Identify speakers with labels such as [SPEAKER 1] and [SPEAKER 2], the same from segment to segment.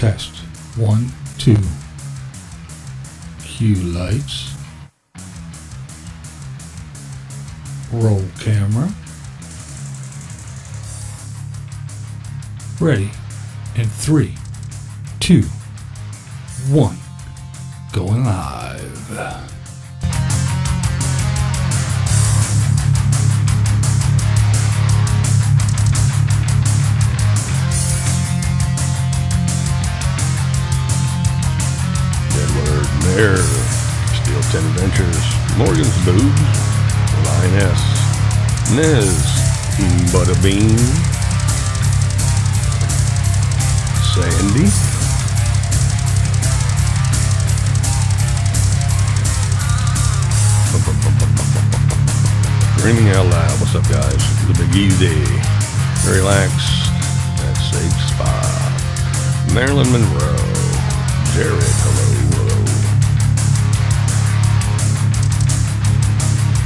[SPEAKER 1] Test. 1, 2. Cue lights. Roll camera. Ready. In 3, 2, 1. Going live.
[SPEAKER 2] There, Steel 10 Adventures, Morgan's Boobs, Lioness, Nez, Butterbean, Sandy, Dreaming Out Loud, what's up guys, The Big Easy, Relax, That's Safe Spot, Marilyn Monroe, Jared, hello.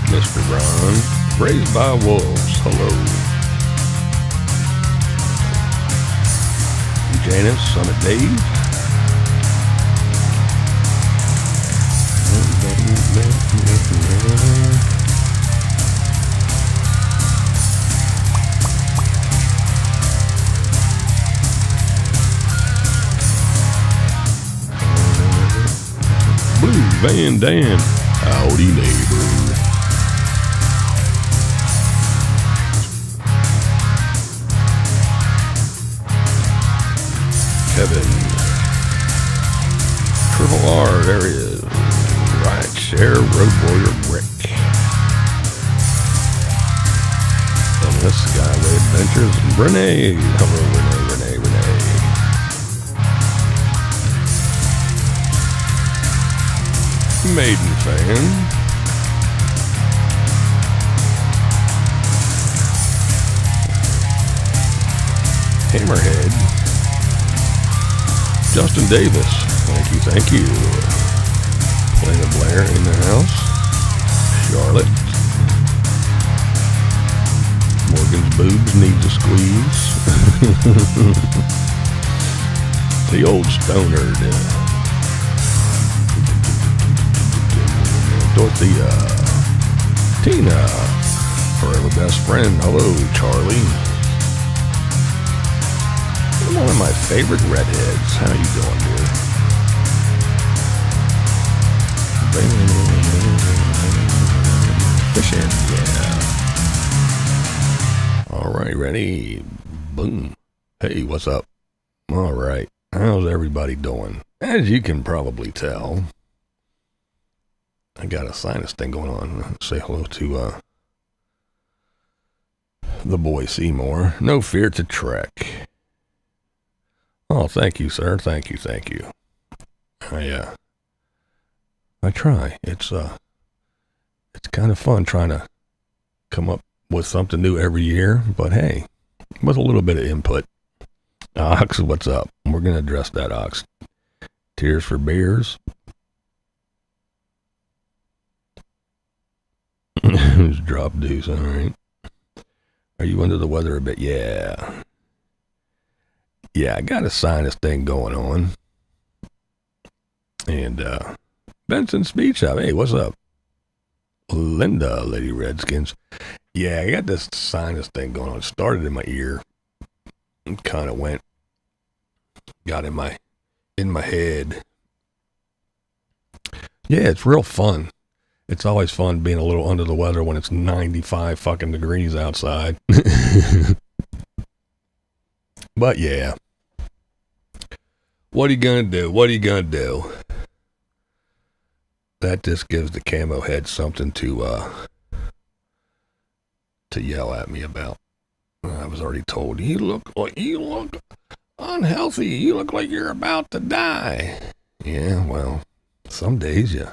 [SPEAKER 2] Mr. Ron, Raised by Wolves, hello. Janice, Summit Dave. Blue Van Dam, howdy neighbor. Kevin, Triple R, there he is. Right Share, Road Warrior Rick. And this Skyway Adventures, Renee. Hello, Renee. Maiden fan. Hammerhead. Justin Davis, thank you. Plano Blair in the house. Charlotte. Morgan's boobs needs a squeeze. The old stoner. Dorothea. Tina. Forever best friend. Hello, Charlie. One of my favorite redheads. How you doing, dude? Fishing, yeah. All right, ready? Boom. Hey, what's up? All right. How's everybody doing? As you can probably tell, I got a sinus thing going on. Say hello to the boy Seymour. No fear to trek. Oh, thank you, sir. Thank you. I try. It's kind of fun trying to come up with something new every year, but hey, with a little bit of input. Ox, what's up? We're going to address that, Ox. Tears for Bears. Drop deuce, all right. Are you under the weather a bit? Yeah. Yeah, I got a sinus thing going on. And Benson Speed Shop. Hey, what's up? Linda, Lady Redskins. Yeah, I got this sinus thing going on. It started in my ear. It kind of got in my head. Yeah, it's real fun. It's always fun being a little under the weather when it's 95 fucking degrees outside. But yeah. What are you gonna do? That just gives the camo head something to yell at me about. I was already told, you look unhealthy. You look like you're about to die. Yeah, well, some days you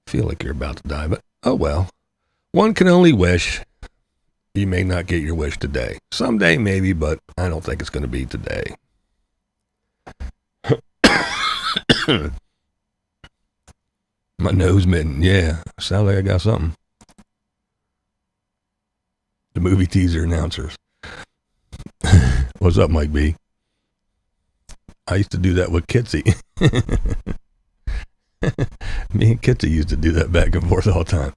[SPEAKER 2] feel like you're about to die, but oh well. One can only wish. You may not get your wish today. Someday maybe, but I don't think it's going to be today. My nose mitten, yeah. Sounds like I got something. The movie teaser announcers. What's up, Mike B? I used to do that with Kitsy. Me and Kitsy used to do that back and forth all the time.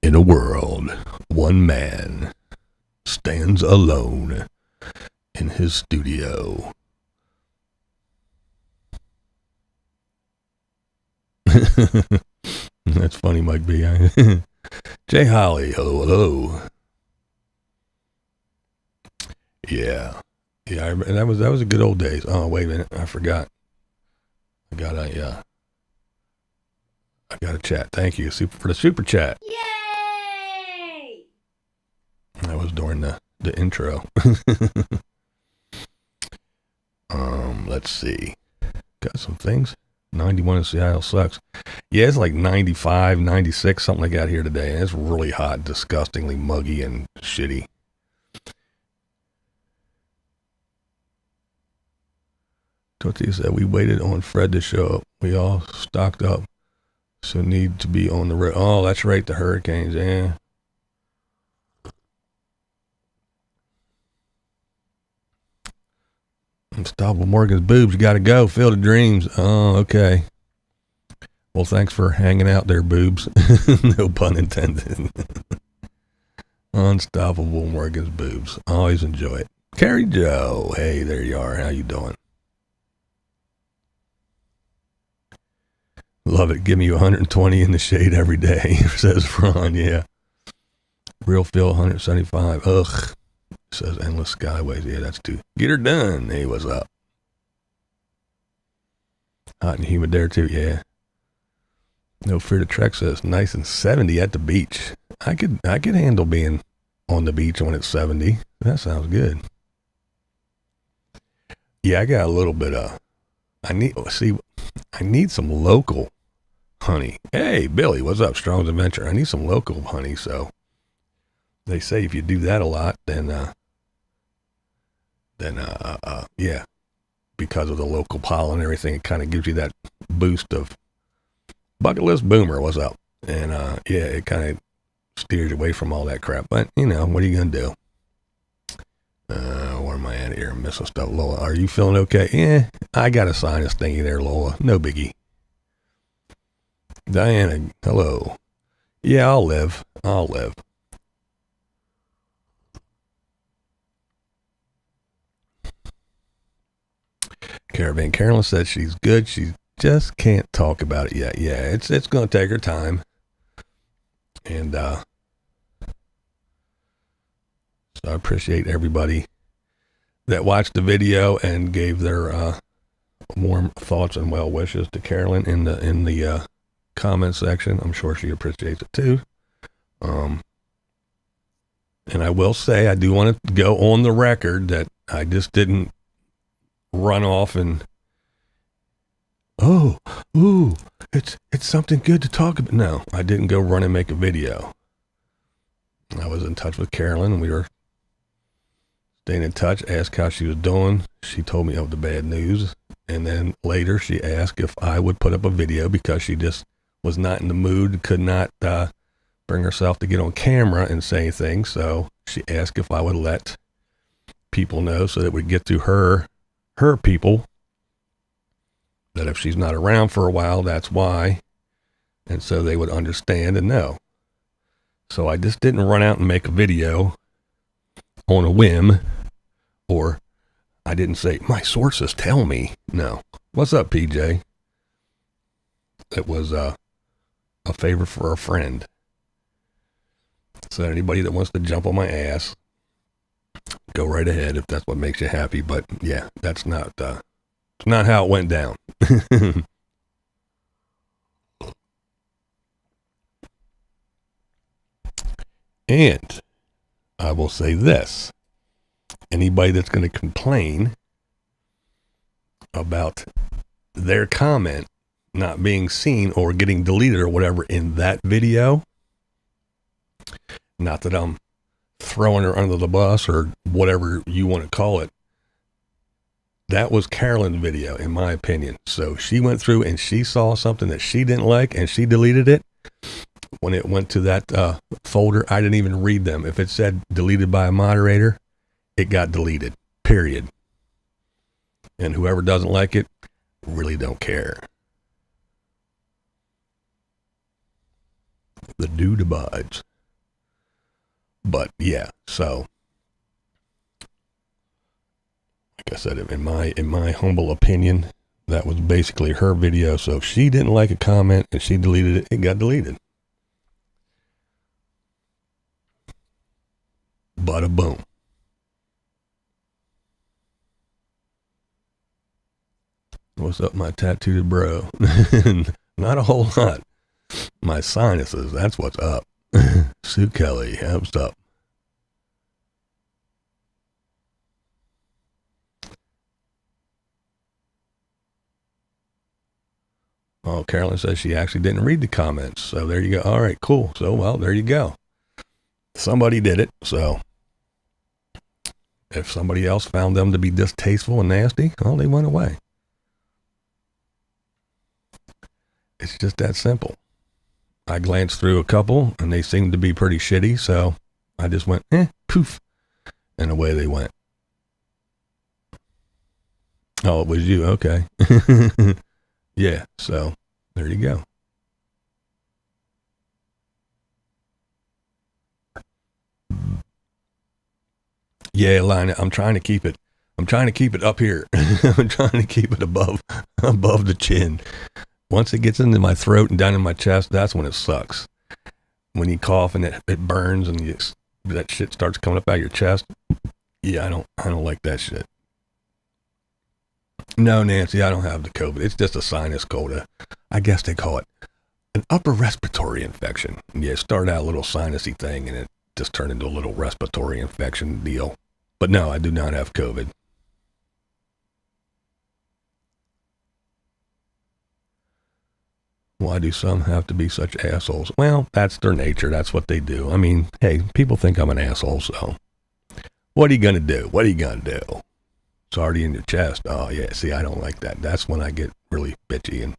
[SPEAKER 2] In a world, one man stands alone in his studio. That's funny, Mike B. Jay Holly, hello. Yeah, and that was a good old days. Oh, wait a minute, I forgot. I got a chat. Thank you, for the super chat.
[SPEAKER 3] Yay!
[SPEAKER 2] That was during the intro. Let's see. Got some things. 91 in Seattle sucks. Yeah, it's like 95, 96, something like that here today. And it's really hot, disgustingly muggy and shitty. Tootsie said, we waited on Fred to show up. We all stocked up. So need to be on the road. Oh, that's right, the hurricanes, yeah. Unstoppable Morgan's boobs, you gotta go. Field of Dreams. Oh, okay. Well, thanks for hanging out there, boobs. No pun intended. Unstoppable Morgan's boobs. Always enjoy it. Carrie Joe. Hey, there you are. How you doing? Love it. Give me 120 in the shade every day, says Ron. Yeah. Real feel 175. Ugh. Says Endless Skyways. Yeah, that's too. Get her done. Hey, what's up? Hot and humid there too. Yeah. No Fear to Trek says nice and 70 at the beach. I could handle being on the beach when it's 70. That sounds good. Yeah, I got a little bit of. I need some local honey. Hey, Billy, what's up? Strong's Adventure. I need some local honey. So they say if you do that a lot, then yeah, because of the local pollen and everything, it kind of gives you that boost of bucket list boomer. What's up? And yeah, it kind of steers you away from all that crap. But you know, what are you gonna do? Where am I at here? I'm missing stuff. Lola, are you feeling okay? Yeah, I got a sinus thingy there, Lola. No biggie. Diana, hello. Yeah, I'll live. Caravan Carolyn said she's good. She just can't talk about it yet. Yeah, it's going to take her time. And so I appreciate everybody that watched the video and gave their warm thoughts and well wishes to Carolyn in the comment section. I'm sure she appreciates it too. And I will say, I do want to go on the record that I just didn't run off and it's something good to talk about. No, I didn't go run and make a video. I was in touch with Carolyn and we were staying in touch, asked how she was doing. She told me of the bad news. And then later she asked if I would put up a video because she just was not in the mood, could not bring herself to get on camera and say things. So she asked if I would let people know so that it would get to her people, that if she's not around for a while, that's why. And so they would understand and know. So I just didn't run out and make a video on a whim, or I didn't say, my sources tell me. No. What's up, PJ? It was a favor for a friend. So anybody that wants to jump on my ass, go right ahead if that's what makes you happy. But yeah, that's not how it went down. And I will say this. Anybody that's going to complain about their comment not being seen or getting deleted or whatever in that video, not that I'm throwing her under the bus or whatever you want to call it, that was Carolyn's video, in my opinion. So she went through and she saw something that she didn't like and she deleted it. When it went to that folder, I didn't even read them. If it said deleted by a moderator, it got deleted, period. And whoever doesn't like it really don't care. The dude abides. But yeah, so like I said, in my humble opinion, that was basically her video. So if she didn't like a comment and she deleted it, it got deleted. Bada boom. What's up, my tattooed bro? Not a whole lot. My sinuses, that's what's up. Sue Kelly, what's up? Oh, Carolyn says she actually didn't read the comments. So there you go. All right, cool. So, well, there you go. Somebody did it. So if somebody else found them to be distasteful and nasty, well, they went away. It's just that simple. I glanced through a couple and they seemed to be pretty shitty. So I just went, poof. And away they went. Oh, it was you. Okay. Yeah, so there you go. Yeah, Lina, I'm trying to keep it up here. I'm trying to keep it above the chin. Once it gets into my throat and down in my chest, that's when it sucks. When you cough and it burns and that shit starts coming up out of your chest. Yeah, I don't like that shit. No, Nancy, I don't have the COVID. It's just a sinus cold. I guess they call it an upper respiratory infection. Yeah, it started out a little sinusy thing and it just turned into a little respiratory infection deal. But no, I do not have COVID. Why do some have to be such assholes? Well, that's their nature. That's what they do. I mean, hey, people think I'm an asshole, so what are you going to do? What are you going to do? It's already in your chest. Oh, yeah. See, I don't like that. That's when I get really bitchy and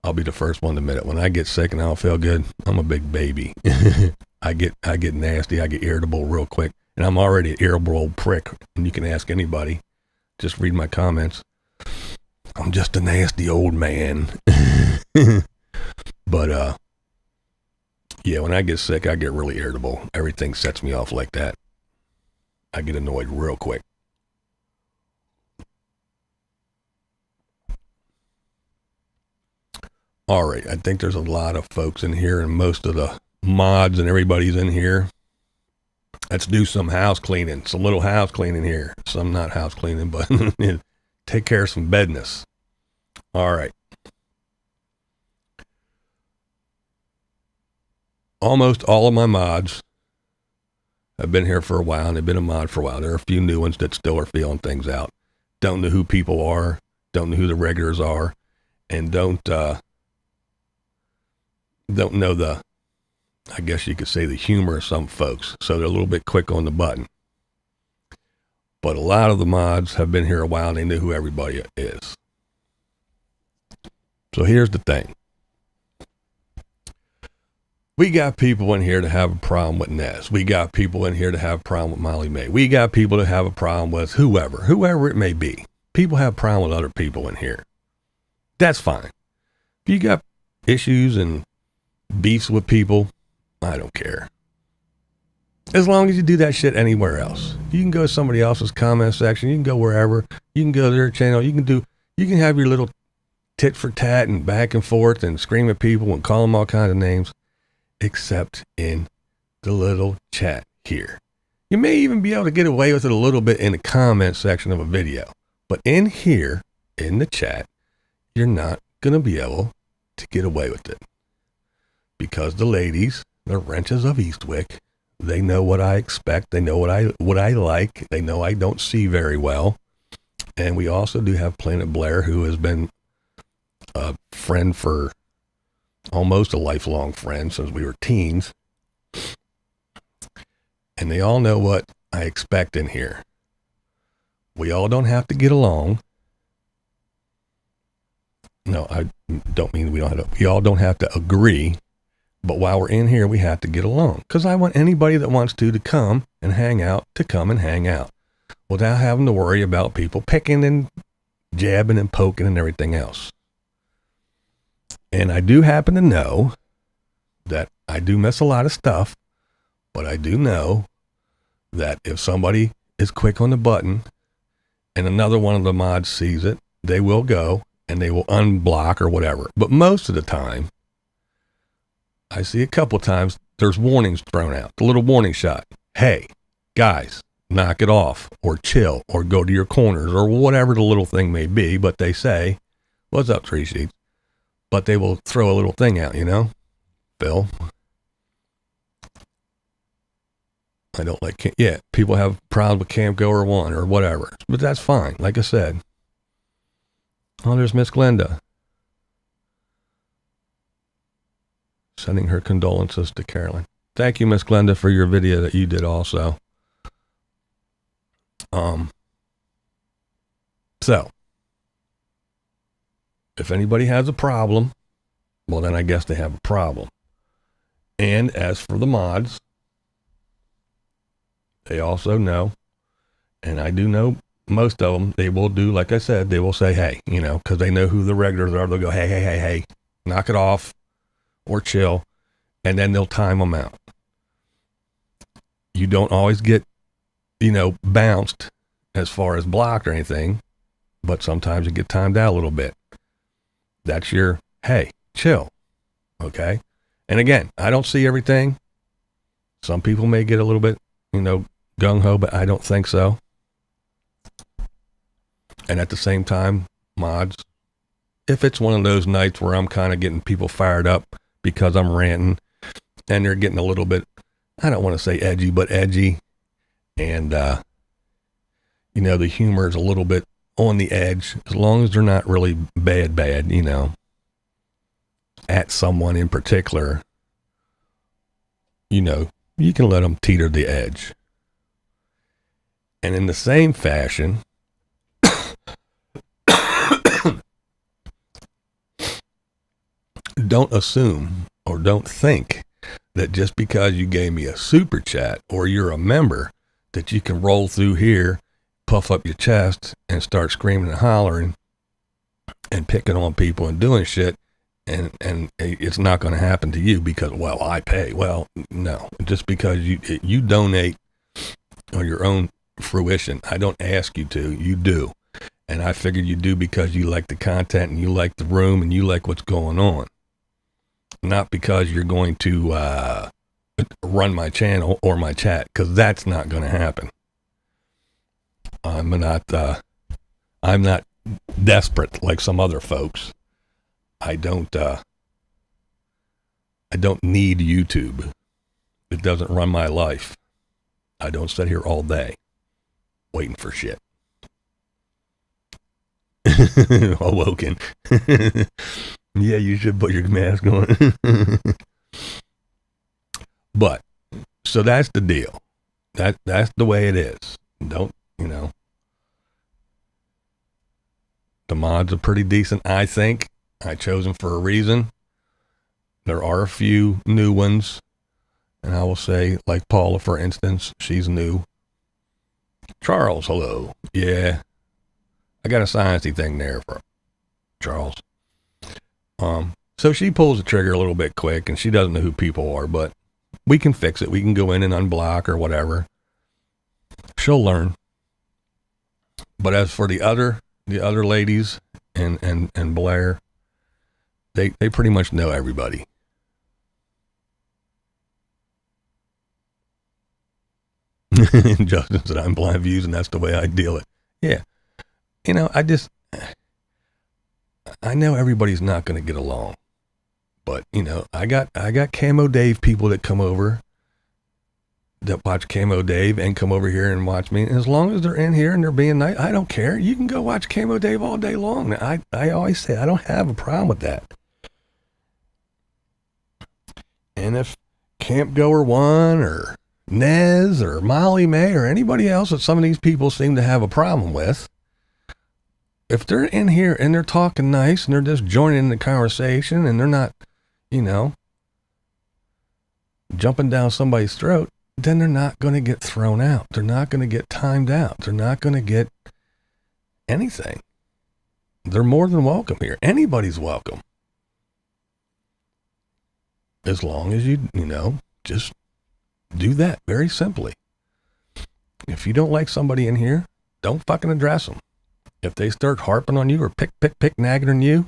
[SPEAKER 2] I'll be the first one to admit it. When I get sick and I don't feel good, I'm a big baby. I get nasty. I get irritable real quick. And I'm already an irritable old prick. And you can ask anybody. Just read my comments. I'm just a nasty old man. But, yeah, when I get sick, I get really irritable. Everything sets me off like that. I get annoyed real quick. All right, I think there's a lot of folks in here, and most of the mods and everybody's in here. Let's do some house cleaning, some little house cleaning here. Some not house cleaning, but take care of some bedness. All right. Almost all of my mods have been here for a while, and they've been a mod for a while. There are a few new ones that still are feeling things out. Don't know who people are, don't know who the regulars are, and don't know the, I guess you could say, the humor of some folks. So they're a little bit quick on the button. But a lot of the mods have been here a while, and they know who everybody is. So here's the thing. We got people in here to have a problem with Nez. We got people in here to have a problem with Molly May. We got people to have a problem with whoever it may be. People have a problem with other people in here. That's fine. If you got issues and beefs with people, I don't care. As long as you do that shit anywhere else. You can go to somebody else's comment section. You can go wherever. You can go to their channel. You can have your little tit for tat and back and forth and scream at people and call them all kinds of names. Except in the little chat here. You may even be able to get away with it a little bit in the comment section of a video. But in here, in the chat, you're not going to be able to get away with it. Because the ladies, the wrenches of Eastwick, they know what I expect. They know what I like. They know I don't see very well. And we also do have Planet Blair, who has been a friend for almost a lifelong friend since we were teens. And they all know what I expect in here. We all don't have to get along. No, I don't mean we all don't have to agree, But while we're in here, we have to get along. Because I want anybody that wants to come and hang out to come and hang out without having to worry about people picking and jabbing and poking and everything else. And I do happen to know that I do miss a lot of stuff, but I do know that if somebody is quick on the button and another one of the mods sees it, they will go and they will unblock or whatever. But most of the time, I see a couple times there's warnings thrown out, the little warning shot. Hey, guys, knock it off or chill or go to your corners or whatever the little thing may be. But they say, what's up, Tree Sheets? But they will throw a little thing out, you know, Bill. I don't like, yeah, people have problems with Camp Goer 1 or whatever, but that's fine. Like I said. Oh, there's Miss Glenda. Sending her condolences to Carolyn. Thank you, Miss Glenda, for your video that you did also. So, if anybody has a problem, well, then I guess they have a problem. And as for the mods, they also know, and I do know most of them, they will do, like I said, they will say, hey, you know, because they know who the regulars are. They'll go, hey, knock it off or chill, and then they'll time them out. You don't always get, you know, bounced as far as blocked or anything, but sometimes you get timed out a little bit. That's your, hey, chill, okay? And again, I don't see everything. Some people may get a little bit, you know, gung-ho, but I don't think so. And at the same time, mods, if it's one of those nights where I'm kind of getting people fired up because I'm ranting and they're getting a little bit, I don't want to say edgy, but edgy. And, you know, the humor is a little bit on the edge, as long as they're not really bad, you know, at someone in particular, you know, you can let them teeter the edge. And in the same fashion, don't assume or don't think that just because you gave me a super chat or you're a member that you can roll through here, puff up your chest and start screaming and hollering and picking on people and doing shit. And it's not going to happen to you because, well, I pay. Well, no, just because you donate on your own fruition. I don't ask you to, you do. And I figured you do because you like the content and you like the room and you like what's going on. Not because you're going to run my channel or my chat, because that's not going to happen. I'm not desperate like some other folks. I don't need YouTube. It doesn't run my life. I don't sit here all day waiting for shit. Awoken. Yeah, you should put your mask on. But, so that's the deal. That's the way it is. Don't, you know. The mods are pretty decent, I think. I chose them for a reason. There are a few new ones. And I will say, like Paula, for instance, she's new. Charles, hello. Yeah. I got a sciencey thing there for Charles. So she pulls the trigger a little bit quick and she doesn't know who people are, but we can fix it. We can go in and unblock or whatever. She'll learn. But as for the other ladies and Blair, they pretty much know everybody. Justin said, I'm BlindViews and that's the way I deal it. Yeah. You know, I know everybody's not going to get along, but you know, I got Camo Dave people that come over that watch Camo Dave and come over here and watch me. And as long as they're in here and they're being nice, I don't care. You can go watch Camo Dave all day long. I always say, I don't have a problem with that. And if Camp Goer 1 or Nez or Molly May or anybody else that some of these people seem to have a problem with, if they're in here and they're talking nice and they're just joining in the conversation and they're not, you know, jumping down somebody's throat, then they're not going to get thrown out. They're not going to get timed out. They're not going to get anything. They're more than welcome here. Anybody's welcome. As long as you just do that very simply. If you don't like somebody in here, don't fucking address them. If they start harping on you or pick, nagging on you,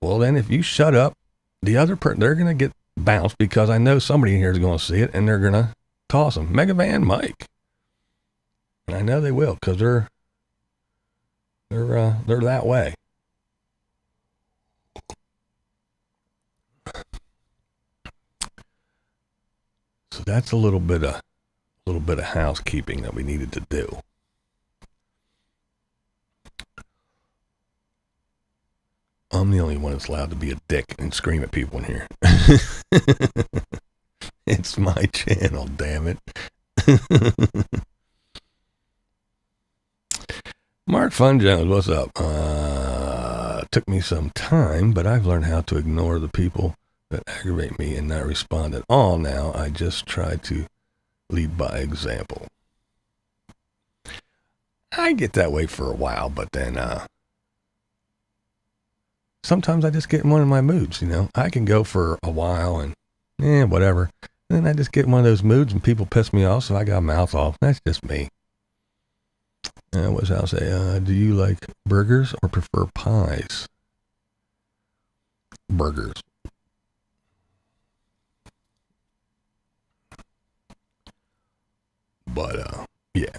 [SPEAKER 2] well then if you shut up, the other person, they're going to get bounced because I know somebody in here is going to see it and they're going to toss them. Megavan Mike. And I know they will because they're that way. So that's a little bit of housekeeping that we needed to do. I'm the only one that's allowed to be a dick and scream at people in here. It's my channel, damn it. Mark Fun Jones, what's up? Took me some time, but I've learned how to ignore the people that aggravate me and not respond at all now. I just try to lead by example. I get that way for a while, but then sometimes I just get in one of my moods, I can go for a while and whatever. And then I just get in one of those moods and people piss me off, so I got a mouth off. That's just me. What's I'll say? Do you like burgers or prefer pies? Burgers. But yeah.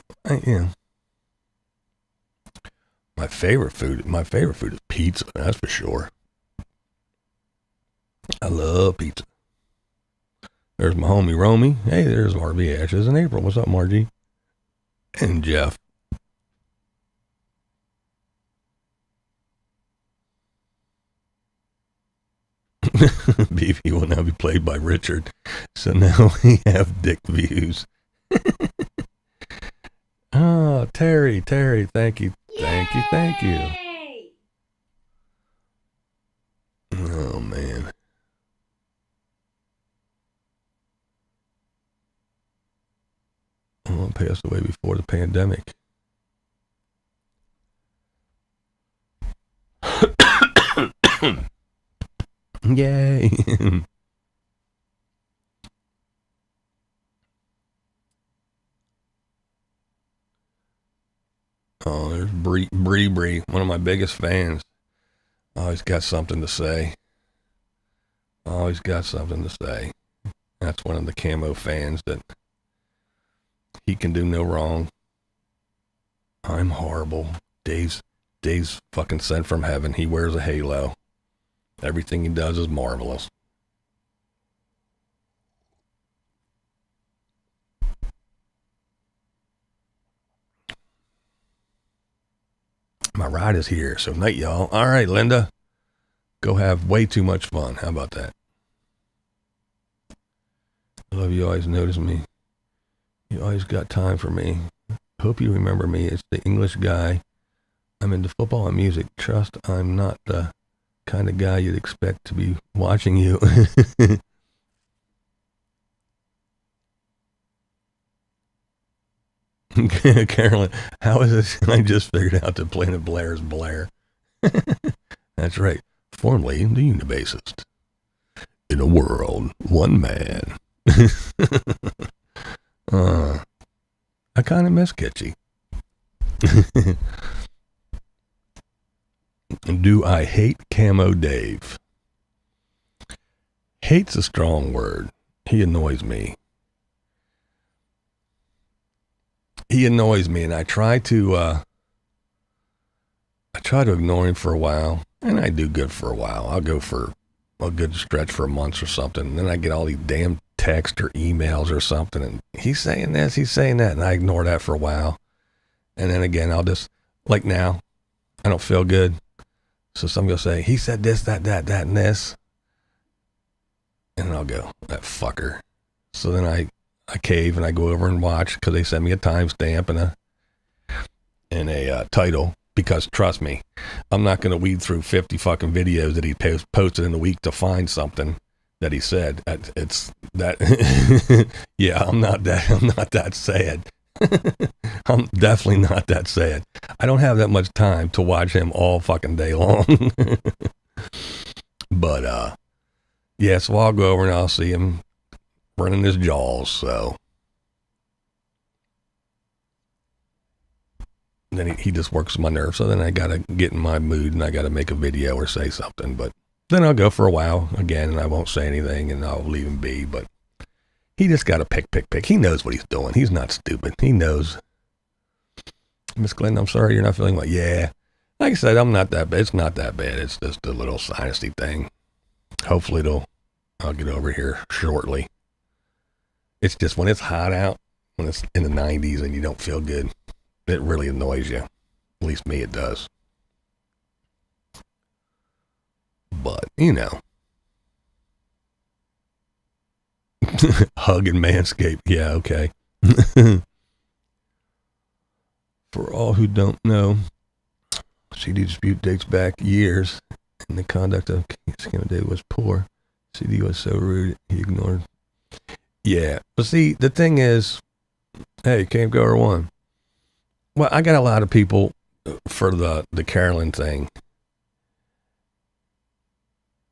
[SPEAKER 2] My favorite food is pizza. That's for sure. I love pizza. There's my homie Romy. Hey, there's RV Ashes and April. What's up, Margie? And Jeff. Beefy will now be played by Richard. So now we have dick views. Oh, Terry, thank you. Thank you. Oh, man. Oh, I passed away before the pandemic. Yay. Oh, there's Bree, one of my biggest fans. Always got something to say. That's one of the camo fans that he can do no wrong. I'm horrible. Dave's fucking sent from heaven. He wears a halo. Everything he does is marvelous. My ride is here, so night, y'all. All right, Linda. Go have way too much fun. How about that? I love you always notice me. You always got time for me. Hope you remember me. It's the English guy. I'm into football and music. Trust I'm not the kind of guy you'd expect to be watching you. Carolyn, how is it? I just figured out that Planet Blair is Blair. That's right. Formerly the Unabassist. In a world, one man. I kind of miss Kitschy. Do I hate Camo Dave? Hate's a strong word. He annoys me. And I try to ignore him for a while, and I do good for a while. I'll go for a good stretch for a month or something, and then I get all these damn texts or emails or something, and he's saying this, he's saying that, and I ignore that for a while. And then again, I'll just, like now, I don't feel good. So somebody will say, he said this, that, and this. And I'll go, that fucker. So then I cave and I go over and watch because they send me a timestamp and a title. Because trust me, I'm not going to weed through 50 fucking videos that he posted in a week to find something that he said. It's that. Yeah, I'm not that sad. I'm definitely not that sad. I don't have that much time to watch him all fucking day long. But yeah, so I'll go over and I'll see him running his jaws. So then he just works my nerves. So then I gotta get in my mood and I gotta make a video or say something. But then I'll go for a while again and I won't say anything and I'll leave him be. But he just got to pick. He knows what he's doing. He's not stupid. He knows. Miss Glenn, I'm sorry you're not feeling well. Yeah. Like I said, I'm not that bad. It's not that bad. It's just a little sinusy thing. Hopefully I'll get over here shortly. It's just when it's hot out, when it's in the 90s and you don't feel good, it really annoys you. At least me, it does. But, you know. Hug and manscape. Yeah, okay. For all who don't know, CD dispute dates back years, and the conduct of Caravan Day was poor. CD was so rude, he ignored. Yeah, but see, the thing is, hey, Camp Goer 1. Well, I got a lot of people for the Carolyn thing.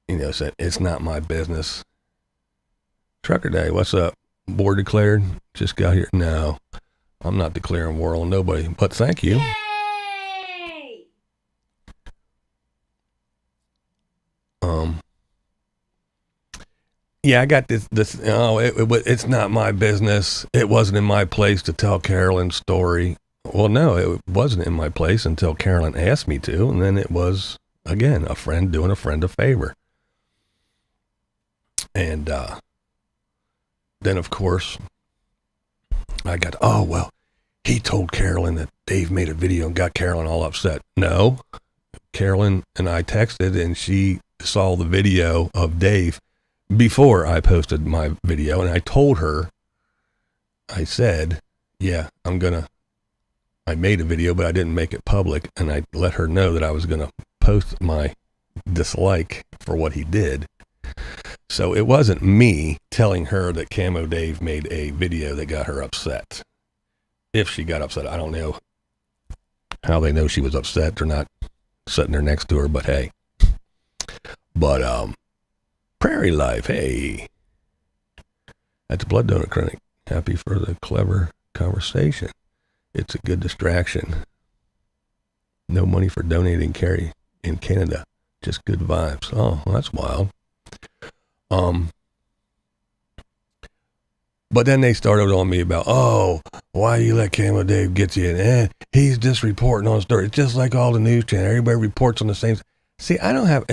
[SPEAKER 2] You know, said, it's not my business. Trucker Day, what's up? Board declared? Just got here. No, I'm not declaring war on nobody, but thank you.
[SPEAKER 3] Yay!
[SPEAKER 2] Yeah, I got this, it's not my business. It wasn't in my place to tell Carolyn's story. Well, no, it wasn't in my place until Carolyn asked me to. And then it was, again, a friend doing a friend a favor. And, then, of course, I got, oh, well, he told Carolyn that Dave made a video and got Carolyn all upset. No, Carolyn and I texted and she saw the video of Dave before I posted my video. And I told her, I said, yeah, I made a video, but I didn't make it public. And I let her know that I was going to post my dislike for what he did. So it wasn't me telling her that Camo Dave made a video that got her upset. If she got upset, I don't know how they know she was upset. They're not sitting there next to her, but hey. But, Prairie Life, hey. At the Blood Donor Clinic, happy for the clever conversation. It's a good distraction. No money for donating carry in Canada. Just good vibes. Oh, well, that's wild. But then they started on me about, oh, why you let Camo Dave get you in? He's just reporting on stories. It's just like all the news channel. Everybody reports on the same. See, I don't have,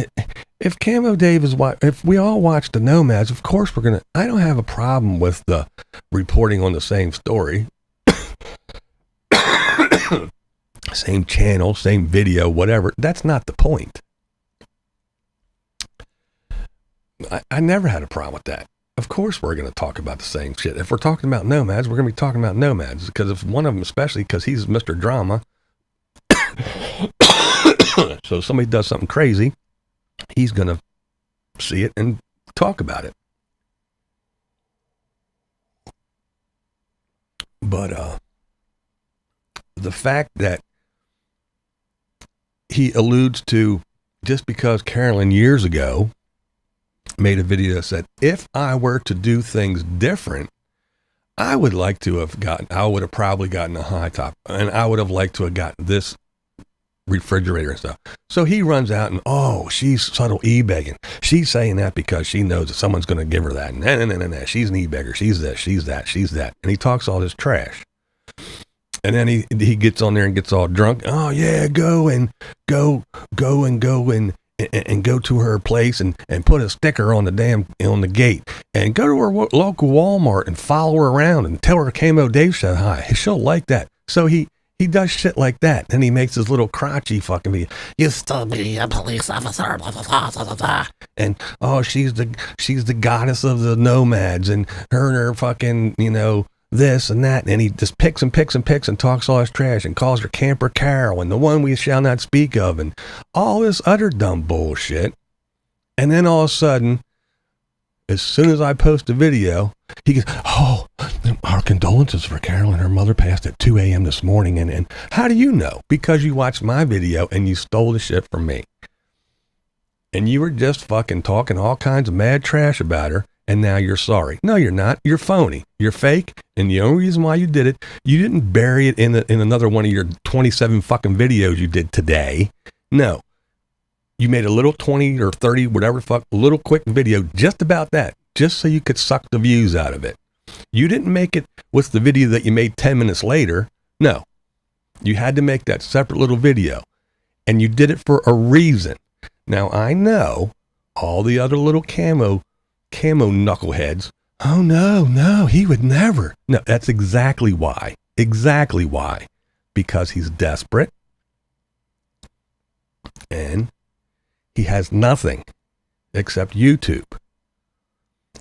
[SPEAKER 2] if Camo Dave if we all watch the Nomads, of course I don't have a problem with the reporting on the same story. Same channel, same video, whatever. That's not the point. I never had a problem with that. Of course we're going to talk about the same shit. If we're talking about Nomads, we're going to be talking about Nomads. Because if one of them, especially because he's Mr. Drama, so if somebody does something crazy, he's going to see it and talk about it. But the fact that he alludes to, just because Carolyn years ago made a video that said, if I were to do things different, I would have probably gotten a high top, and I would have liked to have gotten this refrigerator and stuff. So he runs out and, oh, she's subtle e-begging. She's saying that because she knows that someone's going to give her that. Nah. She's an e-beggar. She's this, she's that, she's that. And he talks all this trash. And then he gets on there and gets all drunk. Oh yeah, go to her place and put a sticker on the gate, and go to her local Walmart and follow her around and tell her Camo Dave said hi. She'll like that. So he does shit like that. And he makes his little crotchy fucking video. Used to be a police officer, blah, blah, blah, blah, blah, blah. And oh, she's the goddess of the Nomads, and her fucking, this and that. And he just picks and talks all his trash and calls her Camper Carol and the one we shall not speak of, and all this utter dumb bullshit. And then all of a sudden, as soon as I post a video, he goes, oh, our condolences for Carolyn. Her mother passed at 2 a.m. this morning. And how do you know? Because you watched my video and you stole the shit from me. And you were just fucking talking all kinds of mad trash about her. And now you're sorry. No, you're not. You're phony. You're fake. And the only reason why you did it, you didn't bury it in another one of your 27 fucking videos you did today. No. You made a little 20 or 30, whatever the fuck, little quick video just about that, just so you could suck the views out of it. You didn't make it with the video that you made 10 minutes later. No. You had to make that separate little video. And you did it for a reason. Now, I know all the other little camo knuckleheads. Oh, no, he would never. No, that's exactly why. Exactly why. Because he's desperate. And he has nothing except YouTube.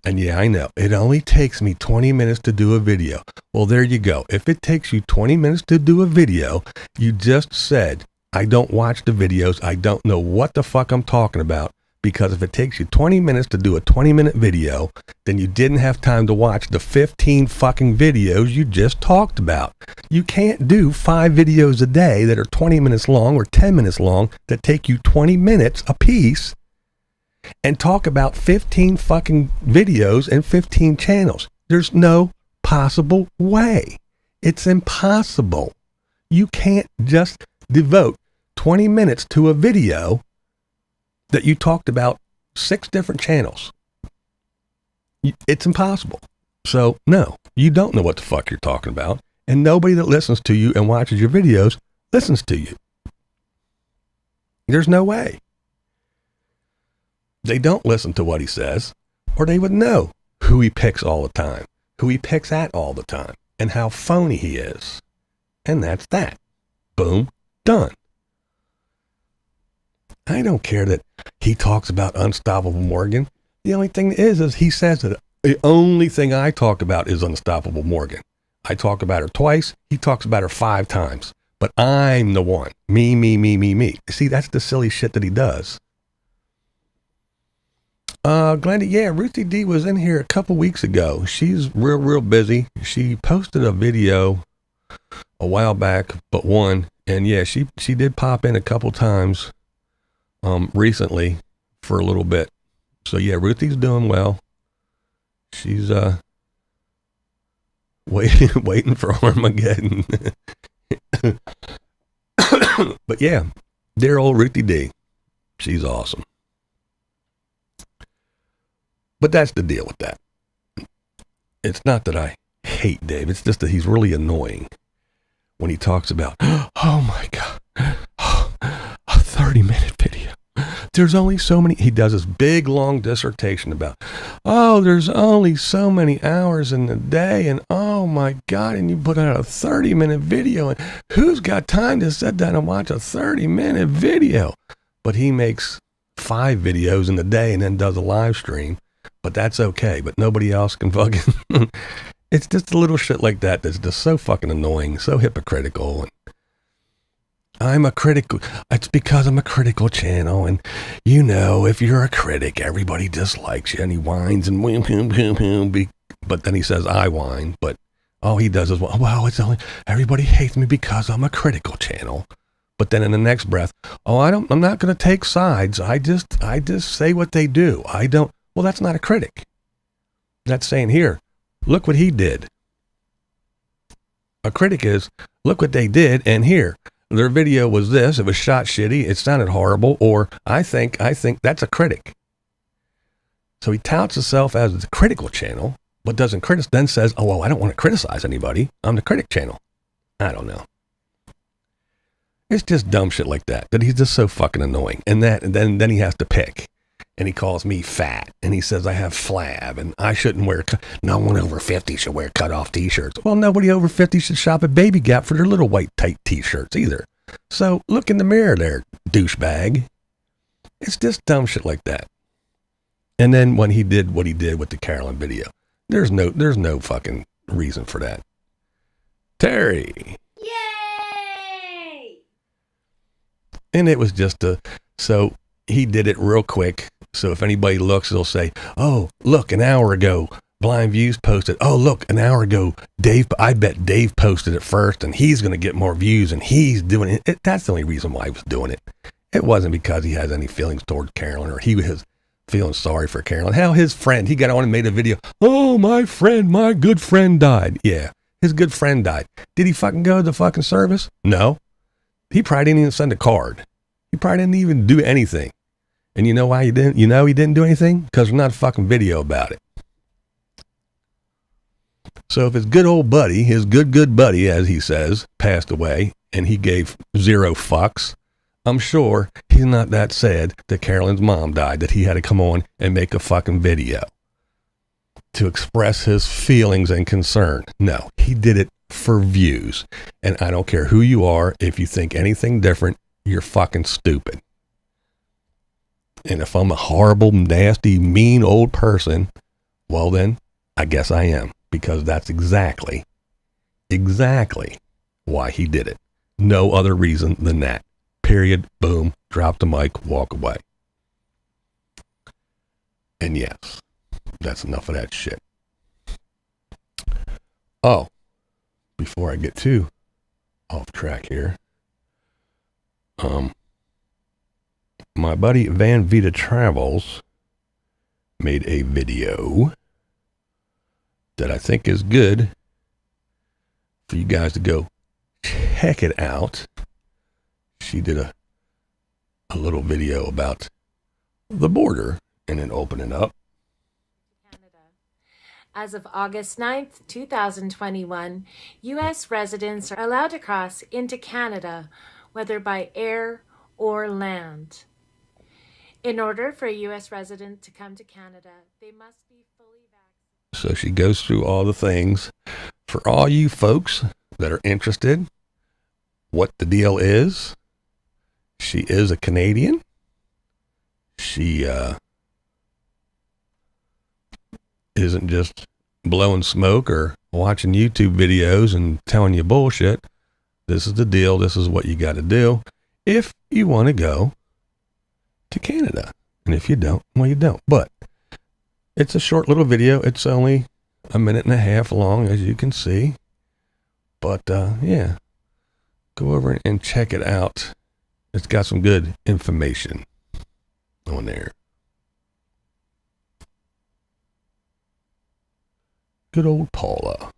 [SPEAKER 2] And yeah, I know. It only takes me 20 minutes to do a video. Well, there you go. If it takes you 20 minutes to do a video, you just said, I don't watch the videos. I don't know what the fuck I'm talking about. Because if it takes you 20 minutes to do a 20-minute video, then you didn't have time to watch the 15 fucking videos you just talked about. You can't do 5 videos a day that are 20 minutes long or 10 minutes long that take you 20 minutes a piece and talk about 15 fucking videos and 15 channels. There's no possible way. It's impossible. You can't just devote 20 minutes to a video that you talked about 6 different channels. It's impossible. So, no, you don't know what the fuck you're talking about. And nobody that listens to you and watches your videos listens to you. There's no way. They don't listen to what he says, or they would know who he picks all the time, who he picks at all the time, and how phony he is. And that's that. Boom, done. I don't care that he talks about Unstoppable Morgan. The only thing is he says that the only thing I talk about is Unstoppable Morgan. I talk about her twice. He talks about her 5 times. But I'm the one. Me. See, that's the silly shit that he does. Glenda, yeah, Ruthie D was in here a couple weeks ago. She's real busy. She posted a video a while back, but one. And yeah, she did pop in a couple times recently for a little bit. So yeah, Ruthie's doing well. She's waiting for Armageddon. But yeah, dear old Ruthie D. She's awesome. But that's the deal with that. It's not that I hate Dave. It's just that he's really annoying when he talks about, oh my God, a 30-minute video. There's only so many. He does this big, long dissertation about, oh, there's only so many hours in the day. And oh my God, and you put out a 30-minute video. And who's got time to sit down and watch a 30-minute video? But he makes 5 videos in a day and then does a live stream. But that's okay. But nobody else can fucking. It's just a little shit like that that's just so fucking annoying, so hypocritical. And I'm a critical. It's because I'm a critical channel, and you know, if you're a critic, everybody dislikes you. And he whines and but then he says I whine. But all he does is, well, it's only everybody hates me because I'm a critical channel. But then in the next breath, I'm not going to take sides. I just say what they do. I don't. Well, that's not a critic. That's saying, here, look what he did. A critic is, look what they did, and here, their video was this. It was shot shitty. It sounded horrible. Or I think that's a critic. So he touts himself as the critical channel, but doesn't then says, oh, well, I don't want to criticize anybody. I'm the critic channel. I don't know. It's just dumb shit like that he's just so fucking annoying. And then he has to pick. And he calls me fat, and he says I have flab, and I shouldn't wear. No one over 50 should wear cut-off T-shirts. Well, nobody over 50 should shop at Baby Gap for their little white tight T-shirts either. So look in the mirror there, douchebag. It's just dumb shit like that. And then when he did what he did with the Carolyn video, there's no fucking reason for that. Terry.
[SPEAKER 3] Yay!
[SPEAKER 2] And it was just so he did it real quick. So if anybody looks, they'll say, oh, look, an hour ago, BlindViews posted. Oh, look, an hour ago, I bet Dave posted it first, and he's going to get more views, and he's doing it. That's the only reason why he was doing it. It wasn't because he has any feelings toward Carolyn, or he was feeling sorry for Carolyn. Hell, his friend, he got on and made a video. Oh, my good friend died. Yeah, his good friend died. Did he fucking go to the fucking service? No. He probably didn't even send a card. He probably didn't even do anything. And you know why he didn't? You know he didn't do anything? Because there's not a fucking video about it. So if his good old buddy, his good buddy, as he says, passed away, and he gave 0 fucks, I'm sure he's not that sad that Carolyn's mom died, that he had to come on and make a fucking video to express his feelings and concern. No, he did it for views. And I don't care who you are, if you think anything different, you're fucking stupid. And if I'm a horrible, nasty, mean old person, well then, I guess I am. Because that's exactly why he did it. No other reason than that. Period. Boom. Drop the mic. Walk away. And yes, that's enough of that shit. Oh, before I get too off track here, my buddy VanVida Travels made a video that I think is good for you guys to go check it out. She did a little video about the border and then opening up.
[SPEAKER 4] As of August 9th, 2021, U.S. residents are allowed to cross into Canada, whether by air or land. In order for a U.S. resident to come to Canada, they must be fully vaccinated.
[SPEAKER 2] So she goes through all the things for all you folks that are interested, what the deal is. She is a Canadian. She isn't just blowing smoke or watching YouTube videos and telling you bullshit. This is the deal. This is what you got to do if you want to go to Canada. And if you don't, well, you don't. But it's a short little video. It's only 1.5 minutes long, as you can see. But yeah, go over and check it out. It's got some good information on there. Good old Paula.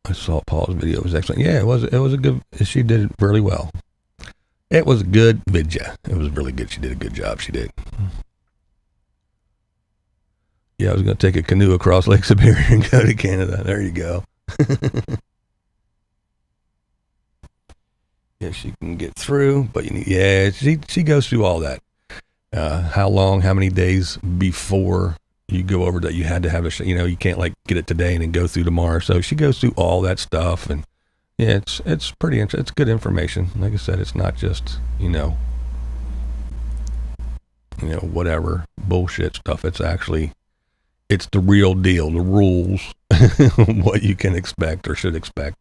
[SPEAKER 2] I saw Paula's video. It was excellent. Yeah, it was a good, she did it really well. It was a good video. It was really good. She did a good job. She did. Yeah, I was going to take a canoe across Lake Superior and go to Canada. There you go. Yeah, she can get through, but you need, yeah, she goes through all that. How long, how many days before you go over that you had to have you can't like get it today and then go through tomorrow. So she goes through all that stuff, and yeah, it's pretty interesting. It's good information. Like I said, it's not just, whatever bullshit stuff. It's the real deal, the rules, what you can expect or should expect.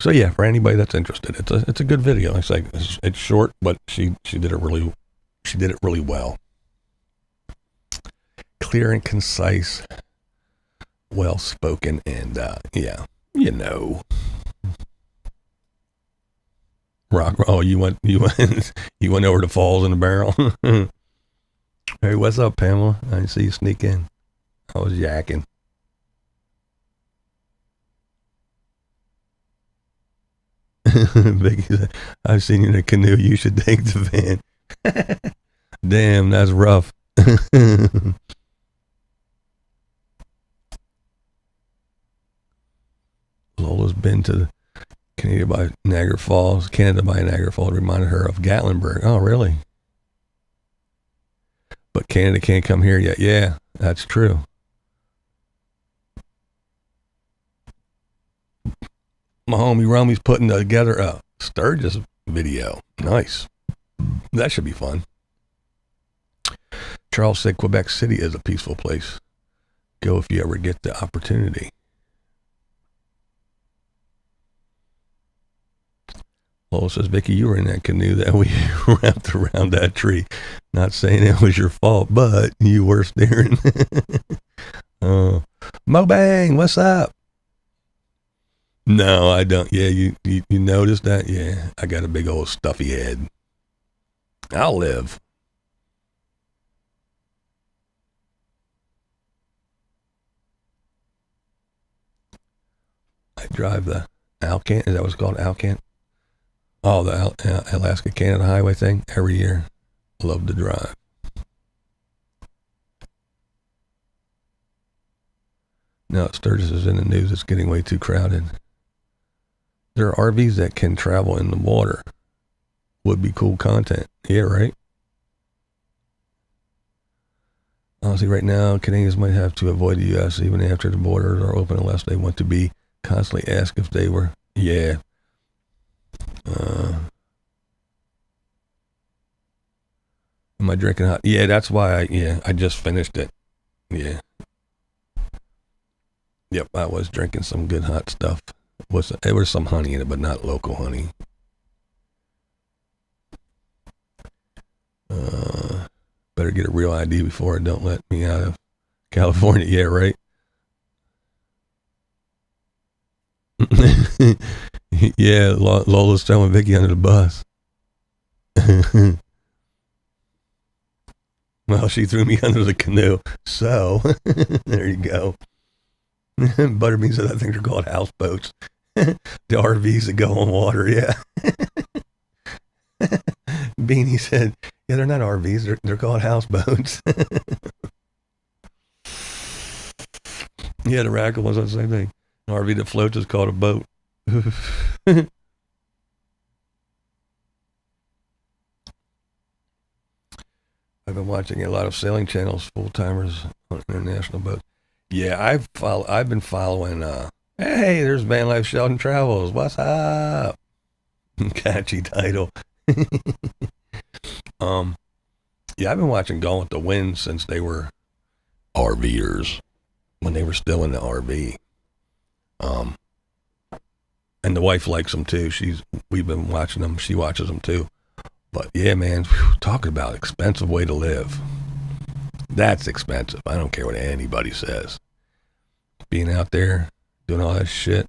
[SPEAKER 2] So yeah, for anybody that's interested, it's a good video. It's short, but she did it really well. Clear and concise, well spoken, and yeah, Rock. Oh, you went over the falls in the barrel. Hey, what's up, Pamela? I didn't see you sneak in. I was yakking. Vicky said, I've seen you in a canoe. You should take the van. Damn, that's rough. Lola's been to Canada by Niagara Falls. It reminded her of Gatlinburg. Oh, really? But Canada can't come here yet. Yeah, that's true. My homie Romy's putting together Sturgis video. Nice. That should be fun. Charles said Quebec City is a peaceful place. Go if you ever get the opportunity. Lola says, Vicky, you were in that canoe that we wrapped around that tree. Not saying it was your fault, but you were steering. Mo Bang, what's up? No, I don't. Yeah, you noticed that? Yeah, I got a big old stuffy head. I'll live. I drive the Alcan. Is that what's called, Alcan? Oh, the Alaska-Canada highway thing every year. Love to drive. No, Sturgis is in the news. It's getting way too crowded. There are RVs that can travel in the water. Would be cool content. Yeah, right? Honestly, right now, Canadians might have to avoid the U.S. even after the borders are open unless they want to be constantly asked if they were. Yeah. Am I drinking hot? Yeah, that's why I just finished it. Yeah. Yep, I was drinking some good hot stuff. There was some honey in it, but not local honey. Better get a real ID before it don't let me out of California. Yeah, right? Yeah, Lola's throwing Vicky under the bus. Well, she threw me under the canoe. So, there you go. Butterbean said, I think they're called houseboats. The RVs that go on water, yeah. Beanie said, yeah, they're not RVs, they're called houseboats. Yeah, the Rackle was the same thing. An RV that floats is called a boat. I've been watching a lot of sailing channels, full-timers on international boats. Yeah, I've been following, hey, there's Van Life Sheldon Travels. What's up? Catchy title. Yeah, I've been watching Gone with the Wind since they were RVers, when they were still in the RV. And the wife likes them too. We've been watching them. She watches them too. But yeah, man, talking about expensive way to live. That's expensive. I don't care what anybody says. Being out there, doing all that shit.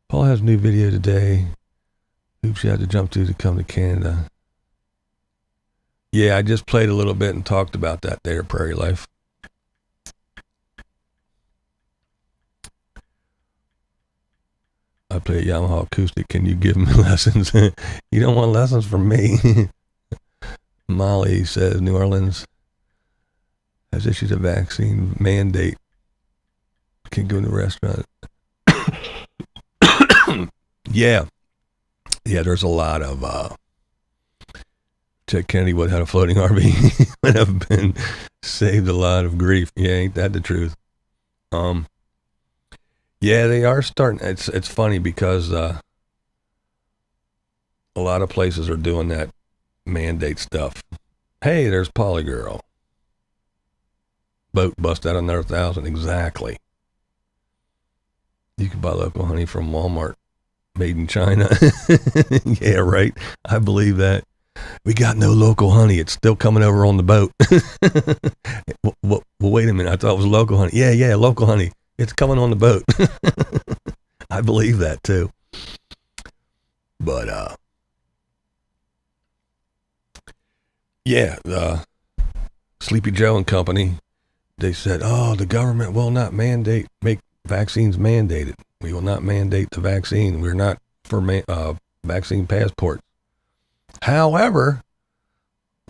[SPEAKER 2] Paul has a new video today. Hoops you had to jump to come to Canada. Yeah, I just played a little bit and talked about that there, Prairie Life. I play a Yamaha acoustic. Can you give me lessons? You don't want lessons from me. Molly says New Orleans has issued a vaccine mandate. Can go in the restaurant. Yeah, there's a lot of Ted Kennedy would have a floating RV would have been saved a lot of grief. Yeah, ain't that the truth? Yeah, they are starting. It's funny because a lot of places are doing that mandate stuff. Hey, there's Polygirl. Boat bust out another 1,000. Exactly. You can buy local honey from Walmart, made in China. Yeah, right. I believe that. We got no local honey. It's still coming over on the boat. Well, wait a minute. I thought it was local honey. Yeah, local honey. It's coming on the boat. I believe that too. But, yeah, Sleepy Joe and company, they said, the government will not make vaccines mandated. We will not mandate the vaccine. We're not for vaccine passports. However,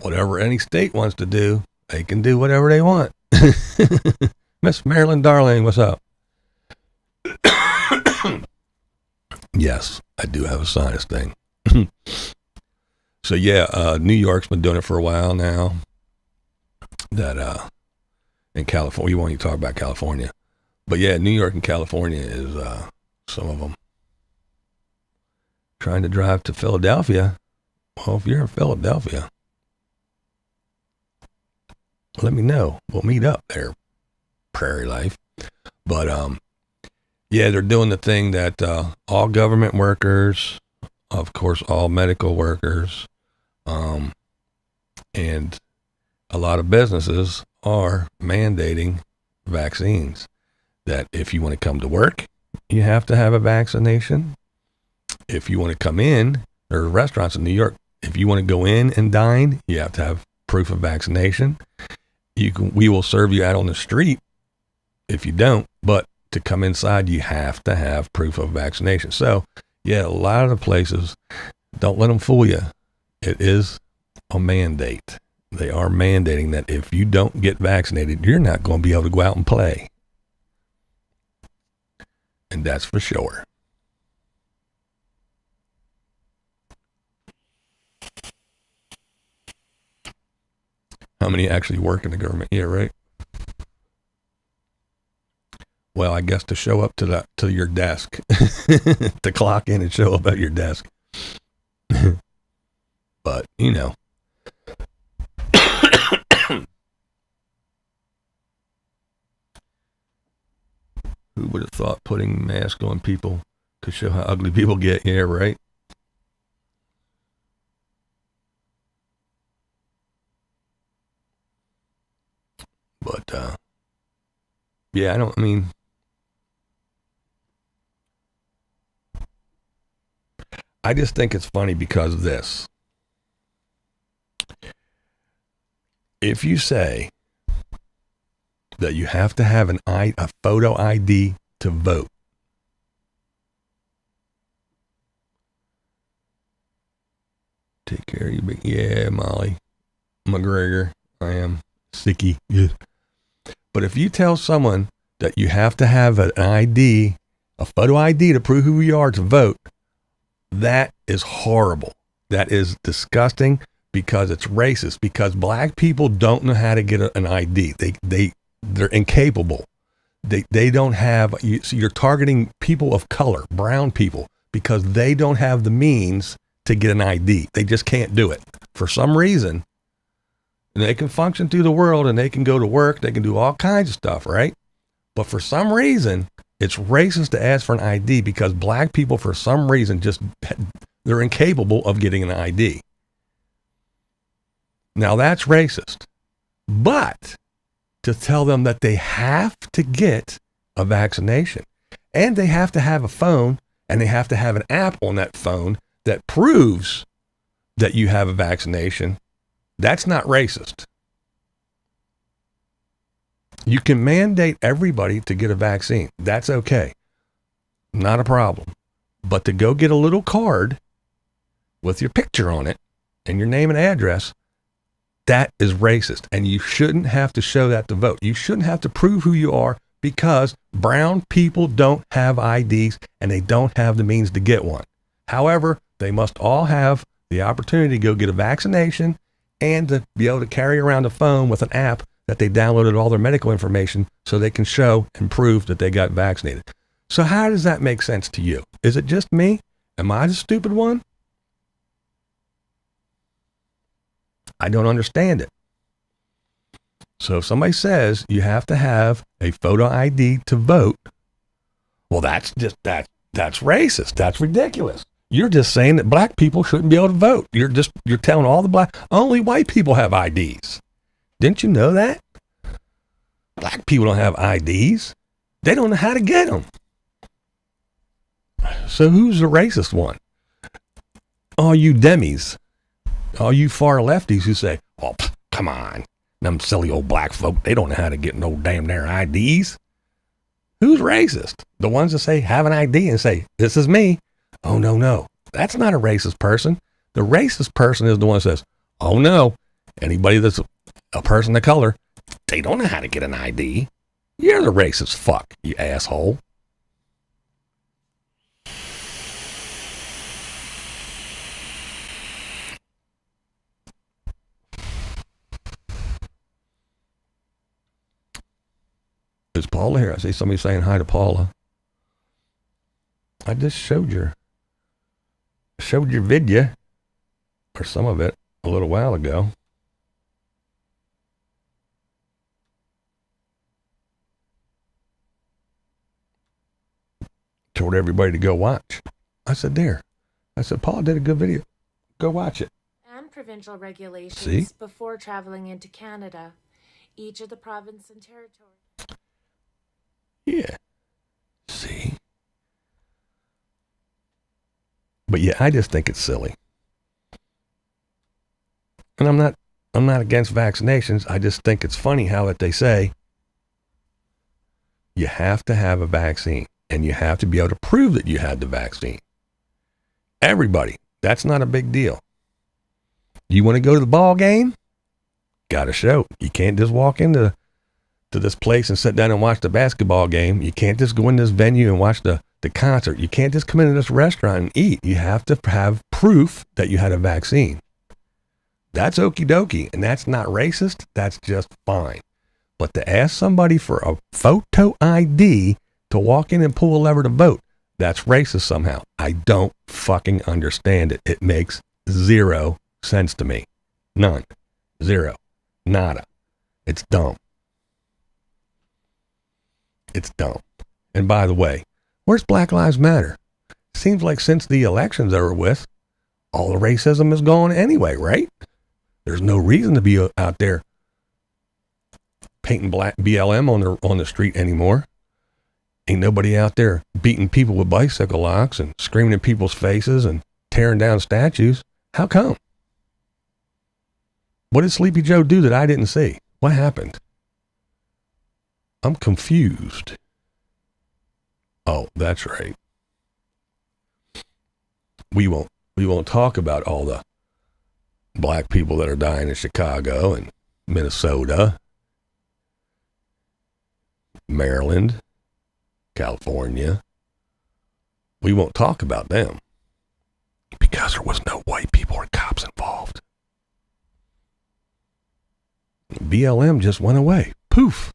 [SPEAKER 2] whatever any state wants to do, they can do whatever they want. Miss Marilyn Darling, what's up? Yes, I do have a sinus thing. So yeah, New York's been doing it for a while now. That in California, you want to talk about California, but yeah, New York and California is some of them. trying to drive to Philadelphia, well, if you're in Philadelphia, let me know. We'll meet up there, Prairie Life. But, yeah, they're doing the thing that all government workers, of course, all medical workers, and a lot of businesses are mandating vaccines. That if you want to come to work, you have to have a vaccination. If you want to come in, there are restaurants in New York. If you want to go in and dine, you have to have proof of vaccination. We will serve you out on the street if you don't, but to come inside, you have to have proof of vaccination. So, yeah, a lot of the places, don't let them fool you. It is a mandate. They are mandating that if you don't get vaccinated, you're not going to be able to go out and play. And that's for sure. How many actually work in the government? Yeah, right. Well, I guess to show up to your desk, to clock in and show up at your desk. But, you know. Who would have thought putting masks on people could show how ugly people get? Yeah, right. But, yeah, I just think it's funny because of this. If you say that you have to have a photo ID to vote, take care of you. Yeah, Molly McGregor, I am sicky. Yeah. But if you tell someone that you have to have an ID, a photo ID to prove who you are to vote, that is horrible. That is disgusting because it's racist, because black people don't know how to get an ID. They're incapable. They don't have, so you're targeting people of color, brown people, because they don't have the means to get an ID. They just can't do it. For some reason, they can function through the world and they can go to work, they can do all kinds of stuff, right? But for some reason, it's racist to ask for an ID because black people, for some reason, they're incapable of getting an ID. Now that's racist. But to tell them that they have to get a vaccination and they have to have a phone and they have to have an app on that phone that proves that you have a vaccination, that's not racist. You can mandate everybody to get a vaccine. That's okay. Not a problem. But to go get a little card with your picture on it and your name and address, that is racist. And you shouldn't have to show that to vote. You shouldn't have to prove who you are because brown people don't have IDs and they don't have the means to get one. However, they must all have the opportunity to go get a vaccination and to be able to carry around a phone with an app that they downloaded all their medical information so they can show and prove that they got vaccinated. So how does that make sense to you? Is it just me? Am I the stupid one? I don't understand it. So if somebody says you have to have a photo ID to vote, well, that's racist. That's ridiculous. You're just saying that black people shouldn't be able to vote. You're telling all the only white people have IDs. Didn't you know that? Black people don't have IDs. They don't know how to get them. So who's the racist one? All you demis, all you far lefties who say, oh, come on, them silly old black folk, they don't know how to get no damn their IDs. Who's racist? The ones that say, have an ID and say, this is me. Oh, no. That's not a racist person. The racist person is the one that says, oh, no. Anybody that's a person of color, they don't know how to get an ID. You're the racist fuck, you asshole. Is Paula here? I see somebody saying hi to Paula. I just showed her. showed your video, or some of it, a little while ago. Told everybody to go watch. I said, Paul did a good video. Go watch it.
[SPEAKER 4] And provincial regulations
[SPEAKER 2] See?
[SPEAKER 4] before traveling into Canada, each of the province and territory.
[SPEAKER 2] Yeah. See? But yeah, I just think it's silly. And I'm not against vaccinations. I just think it's funny how that they say you have to have a vaccine and you have to be able to prove that you had the vaccine. Everybody, that's not a big deal. You want to go to the ball game? Got to show. You can't just walk into this place and sit down and watch the basketball game. You can't just go in this venue and watch the concert. You can't just come into this restaurant and eat. You have to have proof that you had a vaccine. That's okie dokie, and that's not racist. That's just fine. But to ask somebody for a photo ID to walk in and pull a lever to vote, that's racist somehow. I don't fucking understand it. It makes zero sense to me. None. Zero. Nada. It's dumb. It's dumb. And by the way, where's Black Lives Matter? Seems like since the election's over with, all the racism is gone anyway, right? There's no reason to be out there painting black BLM on the street anymore. Ain't nobody out there beating people with bicycle locks and screaming in people's faces and tearing down statues. How come? What did Sleepy Joe do that I didn't see? What happened? I'm confused. Oh, that's right. We won't talk about all the black people that are dying in Chicago and Minnesota, Maryland, California. We won't talk about them because there was no white people or cops involved. BLM just went away. Poof.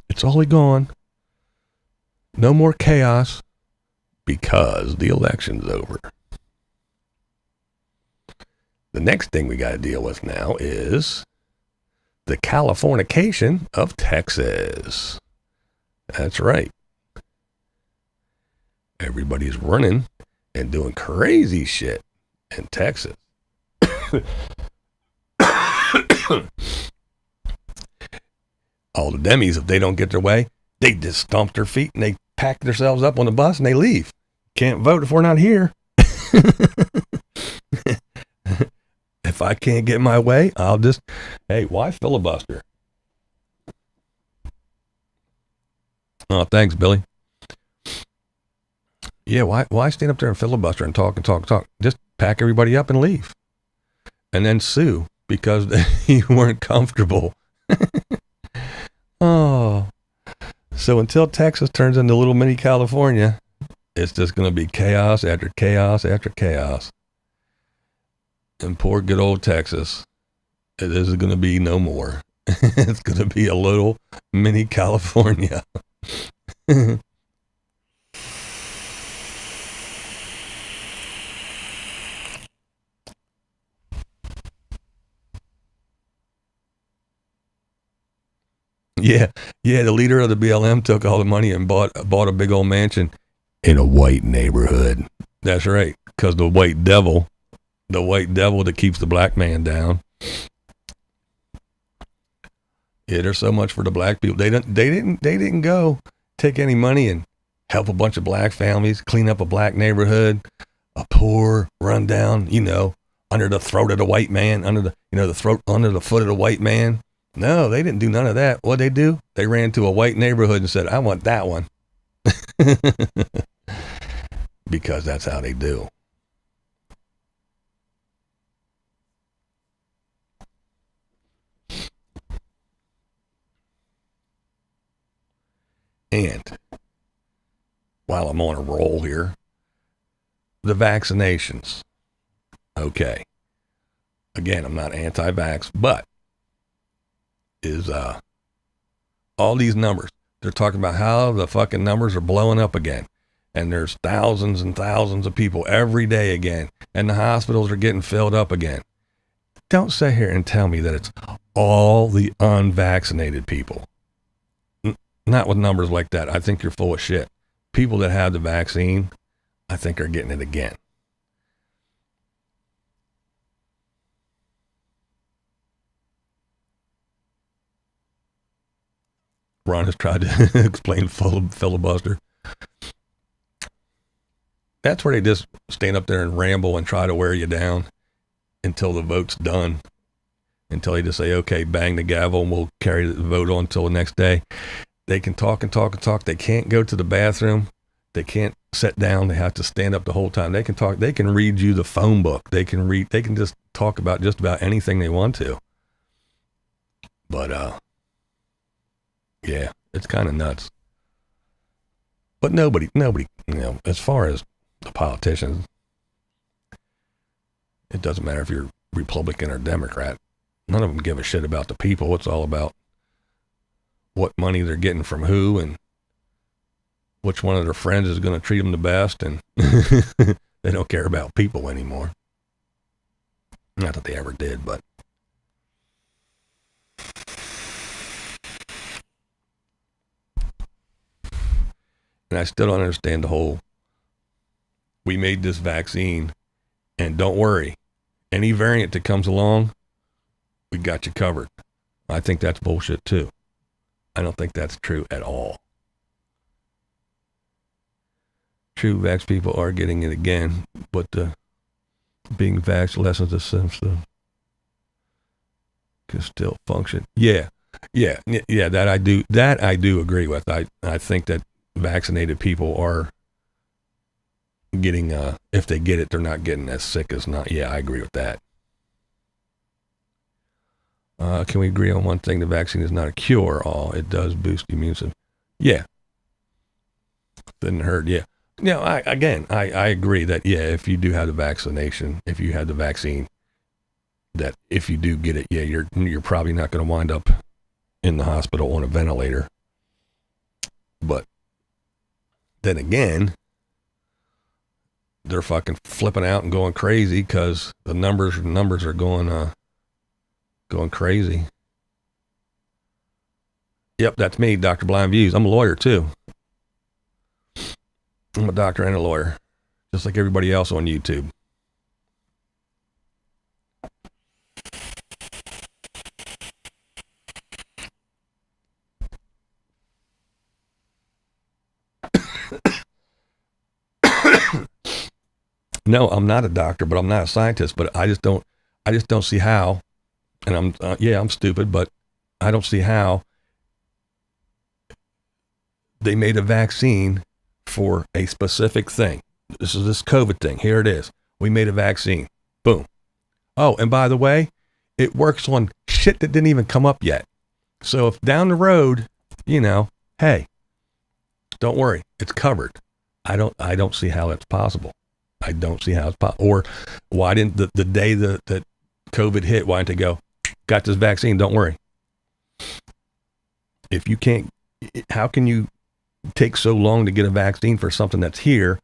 [SPEAKER 2] It's all gone. No more chaos because the election's over. The next thing we got to deal with now is the Californication of Texas. That's right. Everybody's running and doing crazy shit in Texas. All the demis, if they don't get their way, they just stomp their feet and they pack themselves up on the bus and they leave. Can't vote if we're not here. If I can't get my way, I'll just, hey, why filibuster? Oh, thanks, Billy. Yeah, why stand up there and filibuster and talk? Just pack everybody up and leave. And then sue because you weren't comfortable. Oh. So until Texas turns into little mini California, it's just going to be chaos after chaos after chaos. And poor good old Texas, it is going to be no more. It's going to be a little mini California. Yeah, the leader of the BLM took all the money and bought a big old mansion in a white neighborhood. That's right, because the white devil that keeps the black man down. Yeah, there's so much for the black people. They didn't go take any money and help a bunch of black families clean up a black neighborhood, a poor rundown, under the throat of the white man, under the foot of the white man. No, they didn't do none of that. What'd they do? They ran to a white neighborhood and said, I want that one. Because that's how they do. And while I'm on a roll here, the vaccinations. Okay. Again, I'm not anti-vax, but is all these numbers. They're talking about how the fucking numbers are blowing up again. and there's thousands and thousands of people every day again, and the hospitals are getting filled up again. Don't sit here and tell me that it's all the unvaccinated people. Not with numbers like that. I think you're full of shit. People that have the vaccine, I think, are getting it again. Ron has tried to explain filibuster. That's where they just stand up there and ramble and try to wear you down until the vote's done. Until they just say, okay, bang the gavel and we'll carry the vote on until the next day. They can talk and talk and talk. They can't go to the bathroom. They can't sit down. They have to stand up the whole time. They can talk. They can read you the phone book. They can just talk about just about anything they want to. But, yeah, it's kind of nuts. But nobody, as far as the politicians, it doesn't matter if you're Republican or Democrat. None of them give a shit about the people. It's all about what money they're getting from who and which one of their friends is going to treat them the best. And they don't care about people anymore. Not that they ever did, but. And I still don't understand the whole, we made this vaccine and don't worry, any variant that comes along, we got you covered. I think that's bullshit too. I don't think that's true at all. True vax people are getting it again, but being vaxxed lessens the symptoms. Can still function. Yeah, that I do agree with. I think that vaccinated people are getting, if they get it, they're not getting as sick as not. Yeah, I agree with that. Can we agree on one thing? The vaccine is not a cure-all. It does boost the immune system. Yeah. Didn't hurt. Yeah. No, I agree that, yeah, if you do have the vaccination, if you have the vaccine, that if you do get it, yeah, you're probably not going to wind up in the hospital on a ventilator. But then again, they're fucking flipping out and going crazy because the numbers are going crazy. Yep, that's me, Dr. BlindViews. I'm a lawyer too. I'm a doctor and a lawyer, just like everybody else on YouTube. No, I'm not a doctor, but I'm not a scientist, but I just don't see how, and I'm stupid, but I don't see how they made a vaccine for a specific thing. This is this COVID thing. Here it is. We made a vaccine. Boom. Oh, and by the way, it works on shit that didn't even come up yet. So if down the road, hey, don't worry, it's covered. I don't see how that's possible. I don't see how it's possible. Or why didn't the day that COVID hit, why didn't they go, got this vaccine, don't worry. If you can't, how can you take so long to get a vaccine for something that's here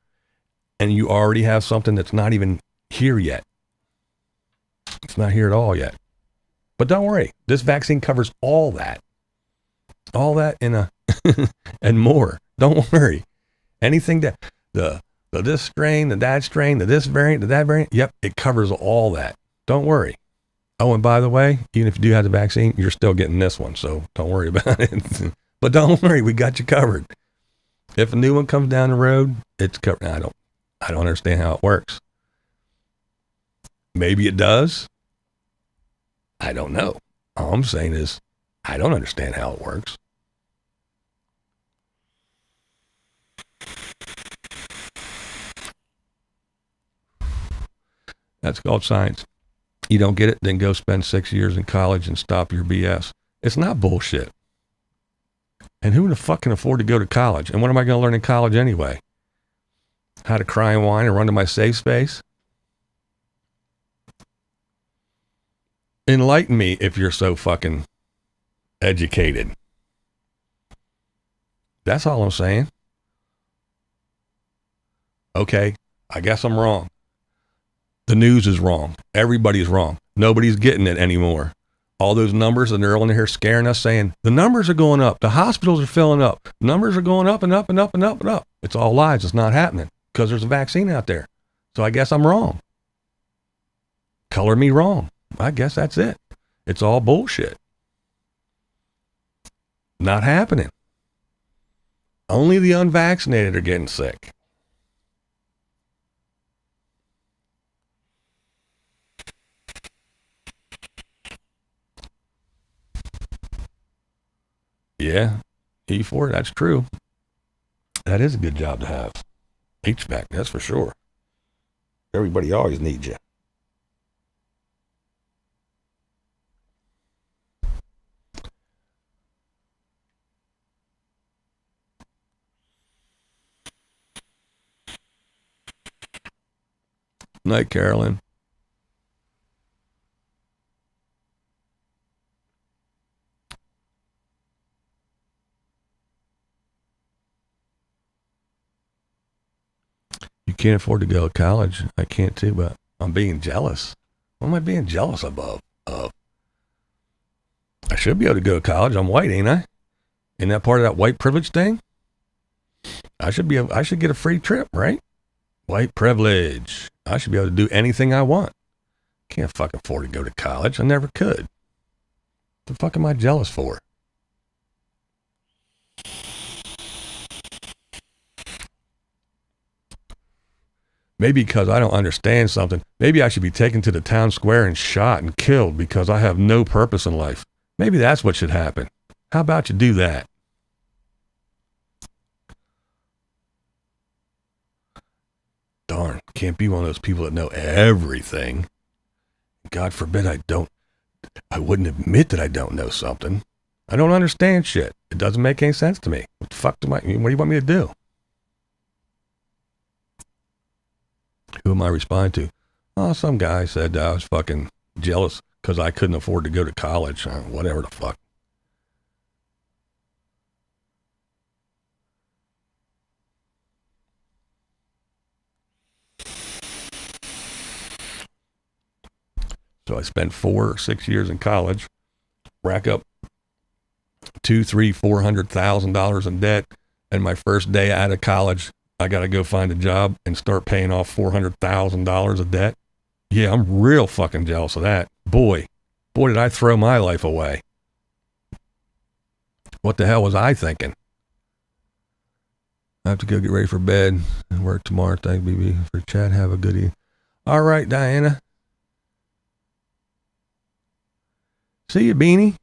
[SPEAKER 2] and you already have something that's not even here yet? It's not here at all yet. But don't worry, this vaccine covers all that in and more. Don't worry. Anything that the this strain, the that strain, the this variant, the that variant, yep, it covers all that. Don't worry. Oh, and by the way, even if you do have the vaccine, you're still getting this one, so don't worry about it. But don't worry, we got you covered. If a new one comes down the road, it's covered. I don't understand how it works. Maybe it does. I don't know. All I'm saying is, I don't understand how it works. That's called science. You don't get it, then go spend 6 years in college and stop your BS. It's not bullshit. And who the fuck can afford to go to college? And what am I going to learn in college anyway? How to cry and whine and run to my safe space? Enlighten me if you're so fucking educated. That's all I'm saying. Okay, I guess I'm wrong. The news is wrong. Everybody's wrong. Nobody's getting it anymore. All those numbers, and they're on here scaring us, saying the numbers are going up. The hospitals are filling up. Numbers are going up and up and up and up and up. It's all lies. It's not happening because there's a vaccine out there. So I guess I'm wrong. Color me wrong. I guess that's it. It's all bullshit. Not happening. Only the unvaccinated are getting sick. Yeah, E4, that's true. That is a good job to have. HVAC, that's for sure. Everybody always needs you. Night, Carolyn. You can't afford to go to college. I can't too, but I'm being jealous. What am I being jealous of? I should be able to go to college. I'm white, ain't I? Isn't that part of that white privilege thing? I should get a free trip, right? White privilege. I should be able to do anything I want. Can't fucking afford to go to college. I never could. What the fuck am I jealous for? Maybe because I don't understand something. Maybe I should be taken to the town square and shot and killed because I have no purpose in life. Maybe that's what should happen. How about you do that? Darn, can't be one of those people that know everything. God forbid I wouldn't admit that I don't know something. I don't understand shit. It doesn't make any sense to me. What the fuck what do you want me to do? Who am I responding to? Oh, some guy said I was fucking jealous because I couldn't afford to go to college. Whatever the fuck. So I spent 4 or 6 years in college, rack up $400,000 in debt, and my first day out of college, I got to go find a job and start paying off $400,000 of debt. Yeah, I'm real fucking jealous of that. Boy, did I throw my life away. What the hell was I thinking? I have to go get ready for bed and work tomorrow. Thank BB for chat. Have a good evening. All right, Diana. See you, Beanie.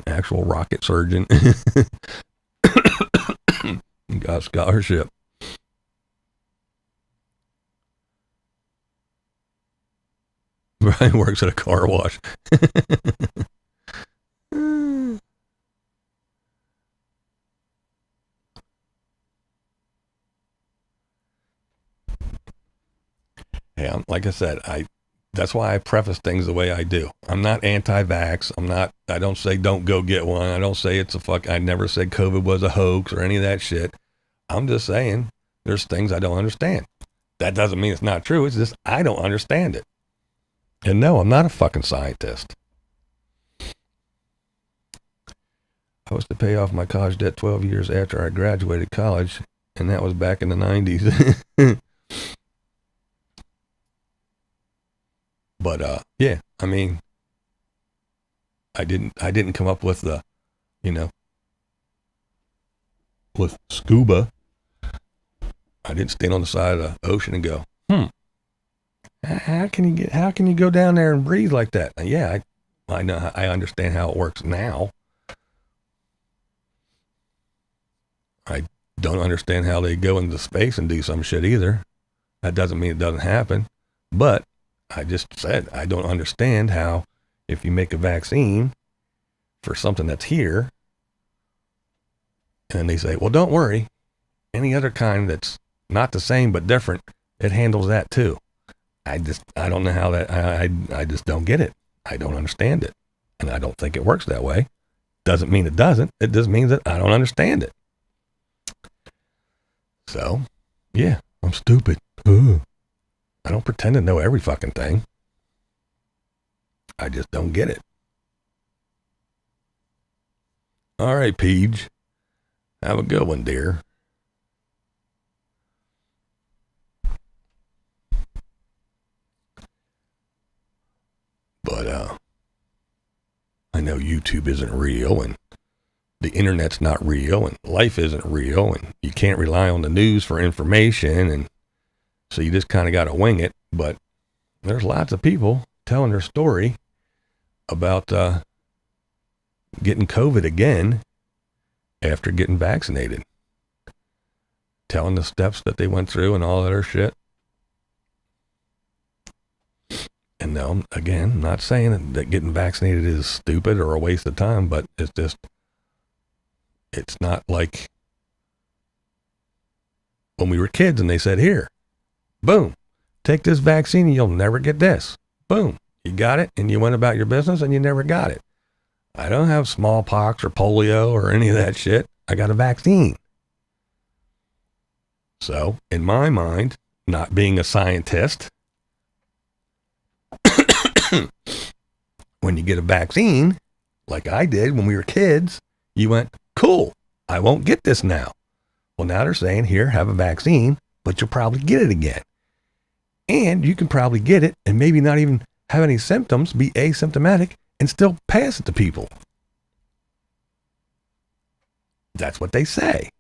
[SPEAKER 2] Actual rocket surgeon. Got a scholarship. Brian works at a car wash. Hey, like I said, that's why I preface things the way I do. I'm not anti-vax. I don't say don't go get one. I don't say I never said COVID was a hoax or any of that shit. I'm just saying there's things I don't understand. That doesn't mean it's not true. It's just I don't understand it. And no, I'm not a fucking scientist. I was to pay off my college debt 12 years after I graduated college, and that was back in the 90s. But yeah, I mean, I didn't come up with the, with scuba. I didn't stand on the side of the ocean and go, how can you go down there and breathe like that? Yeah, I know, I understand how it works now. I don't understand how they go into space and do some shit either. That doesn't mean it doesn't happen, but I just said, I don't understand how if you make a vaccine for something that's here, and they say, well, don't worry, any other kind that's not the same but different, it handles that too. I don't know how that, I just don't get it. I don't understand it. And I don't think it works that way. Doesn't mean it doesn't. It just means that I don't understand it. So, yeah, I'm stupid. Ugh. I don't pretend to know every fucking thing. I just don't get it. All right, Peach. Have a good one, dear. But I know YouTube isn't real, and the internet's not real, and life isn't real, and you can't rely on the news for information, and so you just kind of got to wing it. But there's lots of people telling their story about getting COVID again after getting vaccinated, telling the steps that they went through and all that other shit. And no, again, not saying that getting vaccinated is stupid or a waste of time, but it's just, it's not like when we were kids and they said, here, boom, take this vaccine and you'll never get this. Boom, you got it and you went about your business and you never got it. I don't have smallpox or polio or any of that shit. I got a vaccine. So in my mind, not being a scientist, when you get a vaccine, like I did when we were kids, you went, cool, I won't get this now. Well, now they're saying, here, have a vaccine, but you'll probably get it again. And you can probably get it and maybe not even have any symptoms, be asymptomatic, and still pass it to people. That's what they say.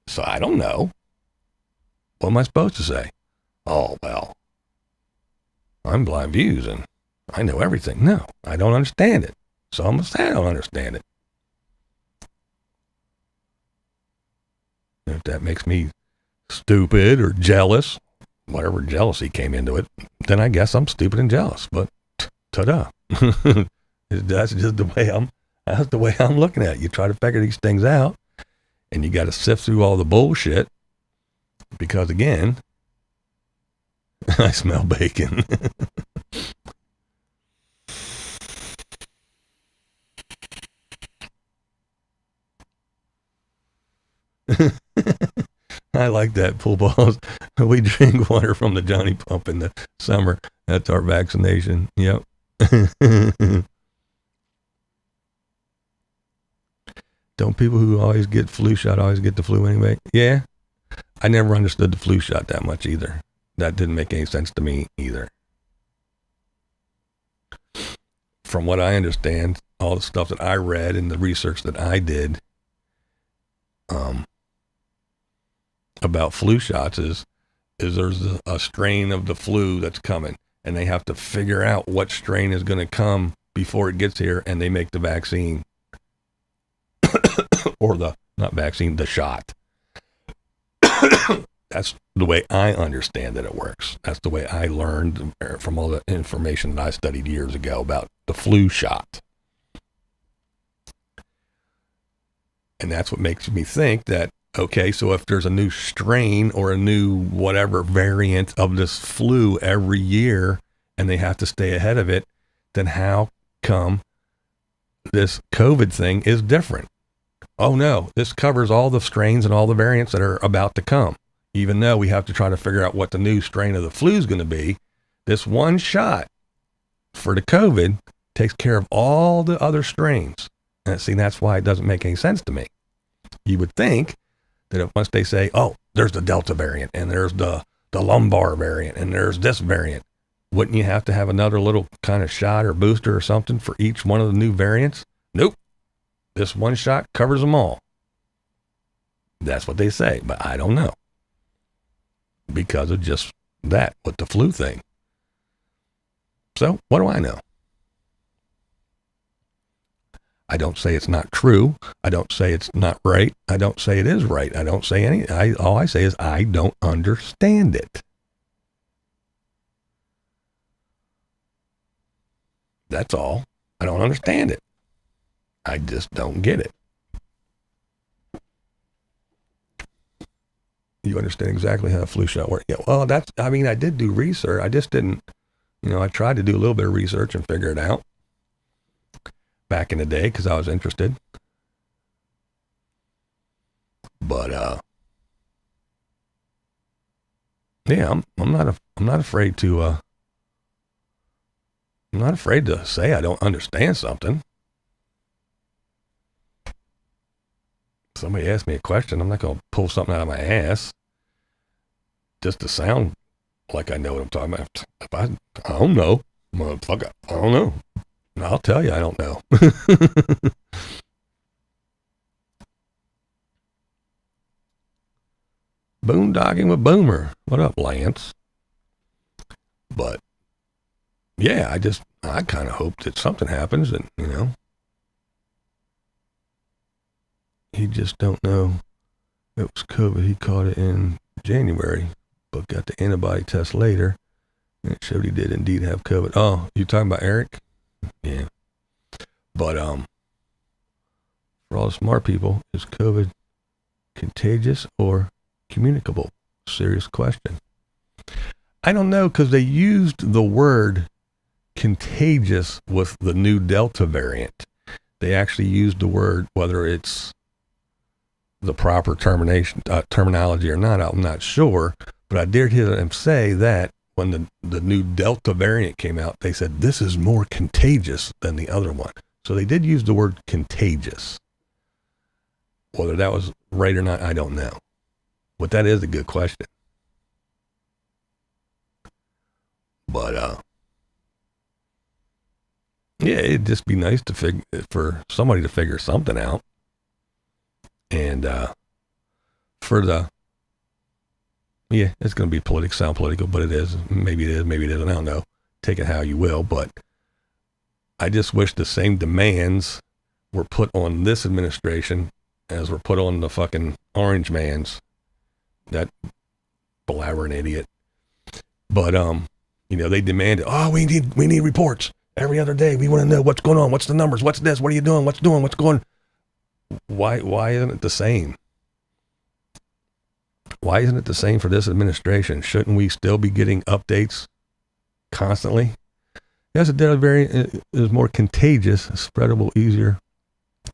[SPEAKER 2] So I don't know. What am I supposed to say? Oh, well, I'm BlindViews and I know everything. No, I don't understand it. So I'm going to say I don't understand it. If that makes me stupid or jealous, whatever jealousy came into it, then I guess I'm stupid and jealous. But ta-da. That's just that's the way I'm looking at it. You try to figure these things out and you got to sift through all the bullshit because, again, I smell bacon. I like that, pool balls. We drink water from the Johnny Pump in the summer. That's our vaccination. Yep. Don't people who always get flu shot always get the flu anyway? Yeah. I never understood the flu shot that much either. That didn't make any sense to me either. From what I understand, all the stuff that I read and the research that I did about flu shots is there's a strain of the flu that's coming, and they have to figure out what strain is going to come before it gets here, and they make the vaccine or the shot. That's the way I understand that it works. That's the way I learned from all the information that I studied years ago about the flu shot. And that's what makes me think that, okay, so if there's a new strain or a new whatever variant of this flu every year and they have to stay ahead of it, then how come this COVID thing is different? Oh no, this covers all the strains and all the variants that are about to come. Even though we have to try to figure out what the new strain of the flu is going to be, this one shot for the COVID takes care of all the other strains. And see, that's why it doesn't make any sense to me. You would think that if once they say, oh, there's the Delta variant and there's the lumbar variant and there's this variant, wouldn't you have to have another little kind of shot or booster or something for each one of the new variants? Nope. This one shot covers them all. That's what they say, but I don't know. Because of just that with the flu thing. So what do I know? I don't say it's not true. I don't say it's not right. I don't say it is right. I don't say any. All I say is I don't understand it. That's all. I don't understand it. I just don't get it. You understand exactly how a flu shot works. Yeah, well, I did do research. I just didn't, I tried to do a little bit of research and figure it out back in the day because I was interested. But, yeah, I'm not afraid to, I'm not afraid to say I don't understand something. Somebody asked me a question, I'm not going to pull something out of my ass just to sound like I know what I'm talking about. If I don't know, motherfucker, I don't know. I'll tell you I don't know. Boondocking with Boomer. What up, Lance? But, yeah, I kind of hope that something happens and, he just don't know it was COVID. He caught it in January, but got the antibody test later, and it showed he did indeed have COVID. Oh, you talking about Eric? Yeah. But, for all the smart people, is COVID contagious or communicable? Serious question. I don't know, because they used the word contagious with the new Delta variant. They actually used the word, whether it's the proper terminology or not, I'm not sure, but I did hear them say that when the new Delta variant came out, they said this is more contagious than the other one. So they did use the word contagious. Whether that was right or not, I don't know. But that is a good question. But, yeah, it'd just be nice for somebody to figure something out. And, it's going to be sound political, but it is. Maybe it is, maybe it isn't. I don't know. Take it how you will. But I just wish the same demands were put on this administration as were put on the fucking orange man's. That blabbering idiot. But, they demanded, we need reports every other day. We want to know what's going on. What's the numbers? What's this? What are you doing? What's going? Why isn't it the same? Why isn't it the same for this administration? Shouldn't we still be getting updates constantly? Yes, the Delta variant is more contagious, spreadable, easier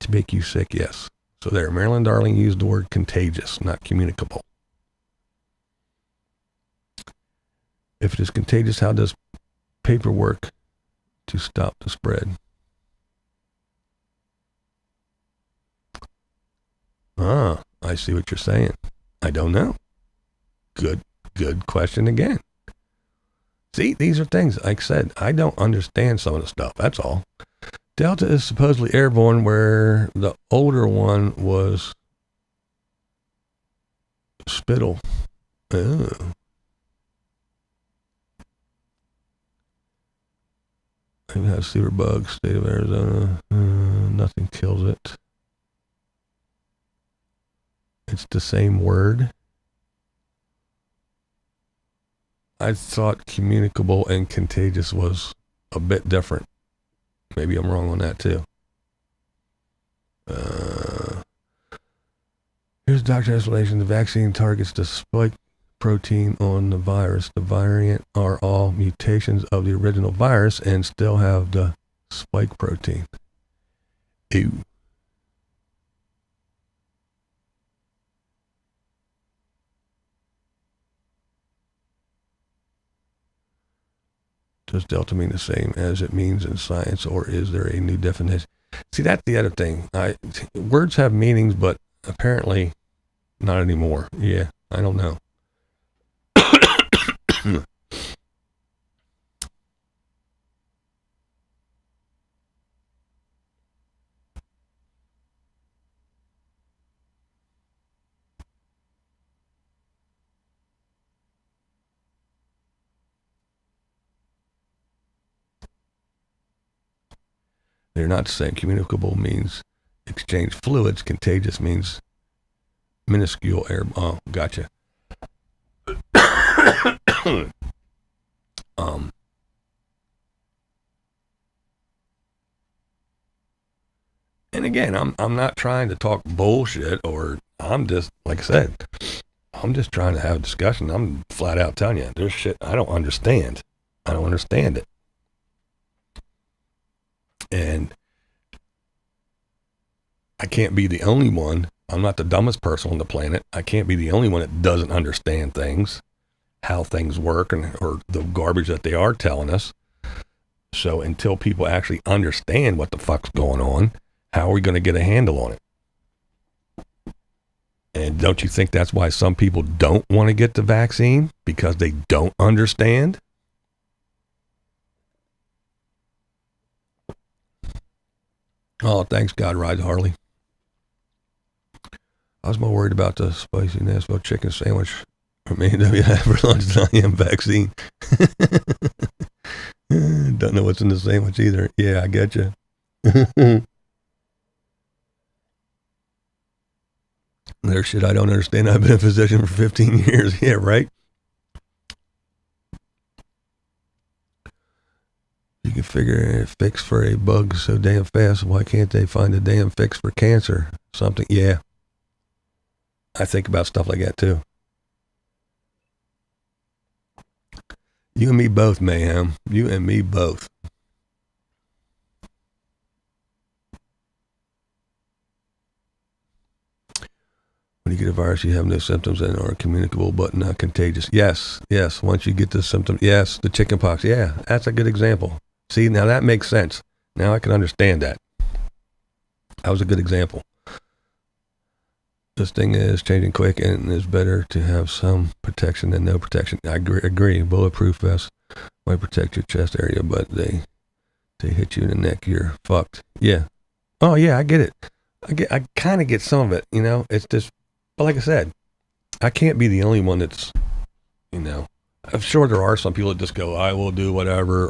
[SPEAKER 2] to make you sick. Yes. So there, Marilyn Darling used the word contagious, not communicable. If it is contagious, how does paperwork to stop the spread? I see what you're saying. I don't know. Good question again. See, these are things, like I said, I don't understand some of the stuff. That's all. Delta is supposedly airborne, where the older one was spittle. Oh. I have cedar bug, state of Arizona. Nothing kills it. It's the same word. I thought communicable and contagious was a bit different. Maybe I'm wrong on that too. Here's Dr. Explanation. The vaccine targets the spike protein on the virus. The variant are all mutations of the original virus and still have the spike protein. Ew. Does Delta mean the same as it means in science, or is there a new definition? See, that's the other thing. Words have meanings, but apparently not anymore. Yeah, I don't know. They're not the same. Communicable means exchange fluids. Contagious means minuscule air. Oh, gotcha. And again, I'm not trying to talk bullshit, or I'm just, like I said, I'm just trying to have a discussion. I'm flat out telling you, there's shit I don't understand. I don't understand it. And I can't be the only one. I'm not the dumbest person on the planet. I can't be the only one that doesn't understand things, how things work, or the garbage that they are telling us. So until people actually understand what the fuck's going on, how are we going to get a handle on it? And don't you think that's why some people don't want to get the vaccine? Because they don't understand? Oh, thanks God, Ride Harley. I was more worried about the spicy Nashville chicken sandwich from AWF for lunch than I am vaccine. Don't know what's in the sandwich either. Yeah, I get you. There's shit I don't understand. I've been a physician for 15 years. Yeah, right? You can figure a fix for a bug so damn fast. Why can't they find a damn fix for cancer? Something. Yeah. I think about stuff like that too. You and me both, Mayhem. You and me both. When you get a virus, you have no symptoms and are communicable but not contagious. Yes. Once you get the symptoms, yes, the chicken pox. Yeah, that's a good example. See, now that makes sense. Now I can understand that. That was a good example. This thing is changing quick, and it's better to have some protection than no protection. I agree. Bulletproof vests might protect your chest area, but they hit you in the neck, you're fucked. Yeah. Oh yeah, I get it. I kind of get some of it. It's just, but like I said, I can't be the only one that's, I'm sure there are some people that just go, I will do whatever,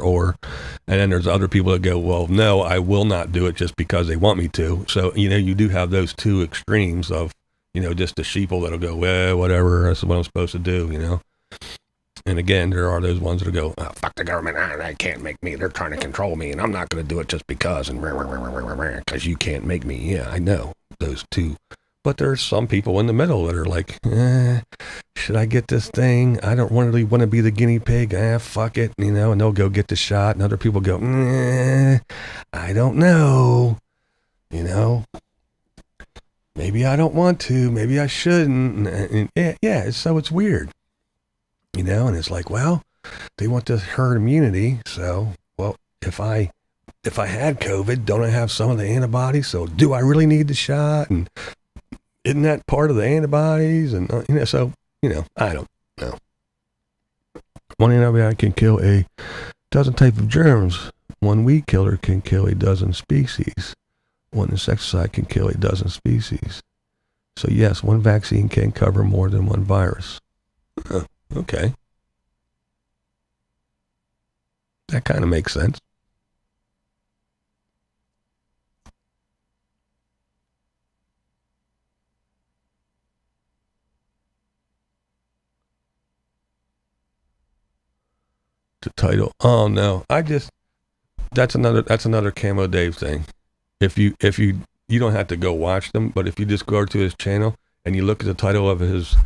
[SPEAKER 2] and then there's other people that go, well, no, I will not do it just because they want me to. So, you do have those two extremes of, just the sheeple that'll go, well, whatever, that's what I'm supposed to do, And again, there are those ones that'll go, oh, fuck the government, they can't make me, they're trying to control me, and I'm not going to do it just because, and because you can't make me. Yeah, I know, those two. But there's some people in the middle that are like, should I get this thing? I don't really want to be the guinea pig. Fuck it, and they'll go get the shot, and other people go, I don't know, maybe I don't want to, maybe I shouldn't, and yeah, so it's weird, and it's like, well, they want this herd immunity, so, well, if I had COVID, don't I have some of the antibodies, so do I really need the shot, and isn't that part of the antibodies, and, so, I don't know. One antibiotic can kill a dozen types of germs, one weed killer can kill a dozen species. One insecticide can kill a dozen species. So yes, one vaccine can cover more than one virus. Okay. That kind of makes sense. The title. Oh no, that's another Camo Dave thing. If you don't have to go watch them, but if you just go to his channel and you look at the title of his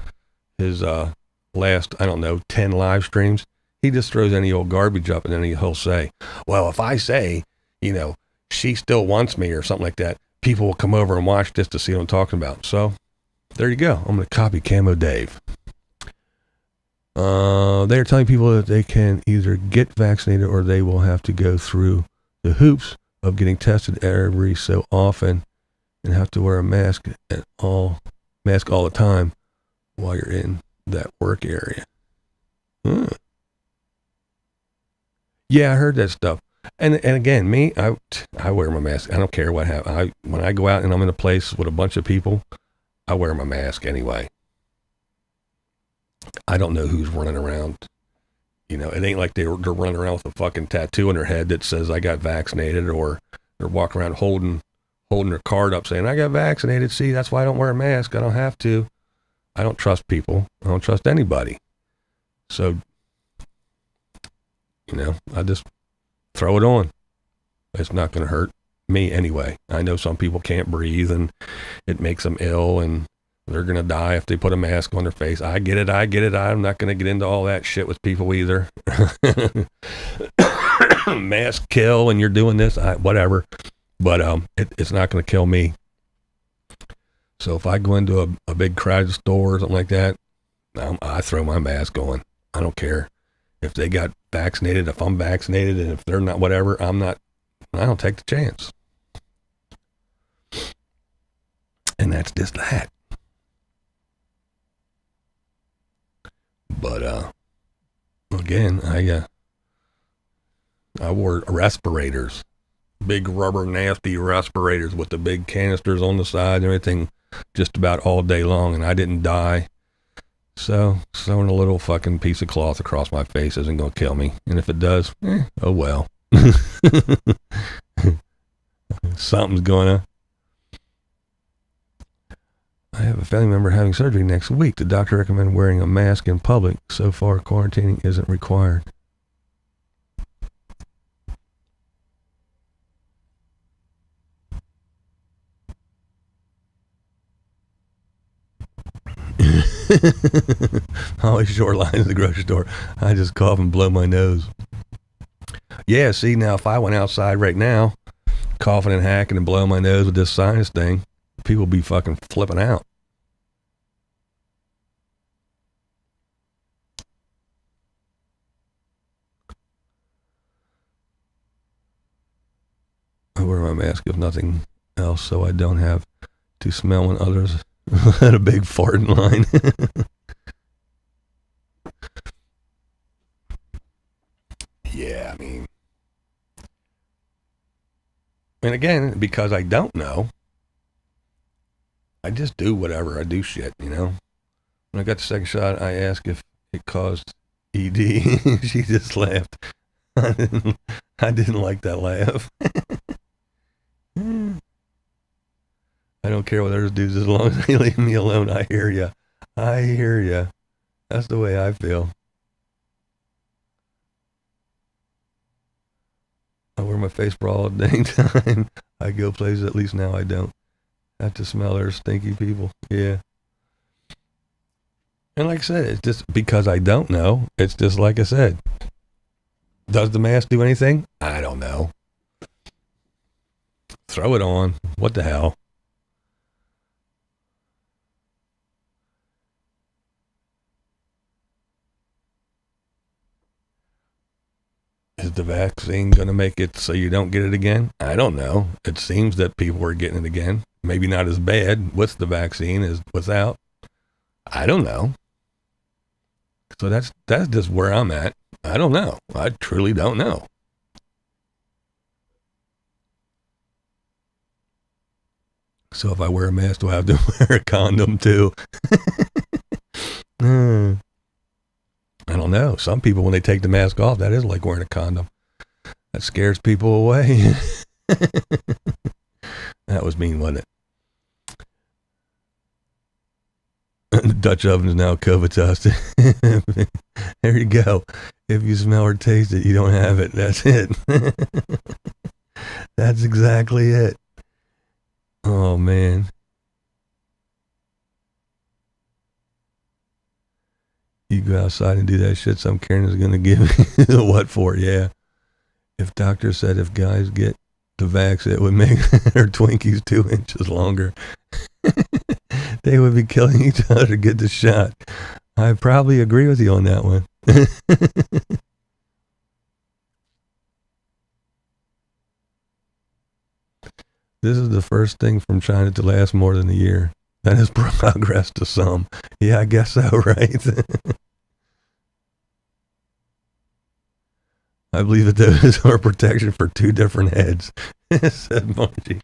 [SPEAKER 2] last, 10 live streams, he just throws any old garbage up, and then he'll say, well, if I say, she still wants me or something like that, people will come over and watch this to see what I'm talking about. So there you go. I'm going to copy Camo Dave. They're telling people that they can either get vaccinated or they will have to go through the hoops of getting tested every so often and have to wear a mask all the time while you're in that work area. Yeah, I heard that stuff. And again, me, I wear my mask. I don't care what happens. When I go out and I'm in a place with a bunch of people, I wear my mask anyway. I don't know who's running around. It ain't like they're running around with a fucking tattoo on their head that says I got vaccinated, or they're walking around holding their card up saying I got vaccinated. See, that's why I don't wear a mask. I don't have to. I don't trust people. I don't trust anybody. So, I just throw it on. It's not going to hurt me anyway. I know some people can't breathe and it makes them ill and They're going to die if they put a mask on their face. I get it. I'm not going to get into all that shit with people either. Mask kill and you're doing this, whatever. But it's not going to kill me. So if I go into a big crowded store or something like that, I throw my mask on. I don't care if they got vaccinated, if I'm vaccinated, and if they're not, whatever, I don't take the chance. And that's just that. But again, I wore respirators, big rubber nasty respirators with the big canisters on the side and everything, just about all day long, and I didn't die. So sewing a little fucking piece of cloth across my face isn't gonna kill me, and if it does, oh well. Something's gonna. I have a family member having surgery next week. The doctor recommended wearing a mask in public. So far, quarantining isn't required. Always short lines at the grocery store. I just cough and blow my nose. Yeah, see, now if I went outside right now, coughing and hacking and blowing my nose with this sinus thing, people would be fucking flipping out. I wear my mask if nothing else so I don't have to smell when others had a big fart in line. Yeah, I mean, and again, because I don't know, I just do whatever. I do shit, you know. When I got the second shot, I asked if it caused ED. She just laughed. I didn't like that laugh. I don't care what others do as long as they leave me alone. I hear ya. That's the way I feel. I wear my face bra all the dang time. I go places, at least now I don't have to smell their stinky people. Yeah. And like I said, it's just because I don't know. It's just like I said. Does the mask do anything? I don't know. Throw it on. What the hell? Is the vaccine going to make it so you don't get it again? I don't know. It seems that people are getting it again. Maybe not as bad with the vaccine as without. I don't know. So that's just where I'm at. I don't know. I truly don't know. So if I wear a mask, do I have to wear a condom too? I don't know. Some people, when they take the mask off, that is like wearing a condom. That scares people away. That was mean, wasn't it? The Dutch oven is now COVID tested. There you go. If you smell or taste it, you don't have it. That's it. That's exactly it. Oh, man. You go outside and do that shit, some Karen is going to give you the what for, yeah. If doctor said if guys get the vax, it would make their Twinkies 2 inches longer. They would be killing each other to get the shot. I probably agree with you on that one. This is the first thing from China to last more than a year. That is progress to some. Yeah, I guess so, right? I believe that those are protection for 2 different heads, said Margie.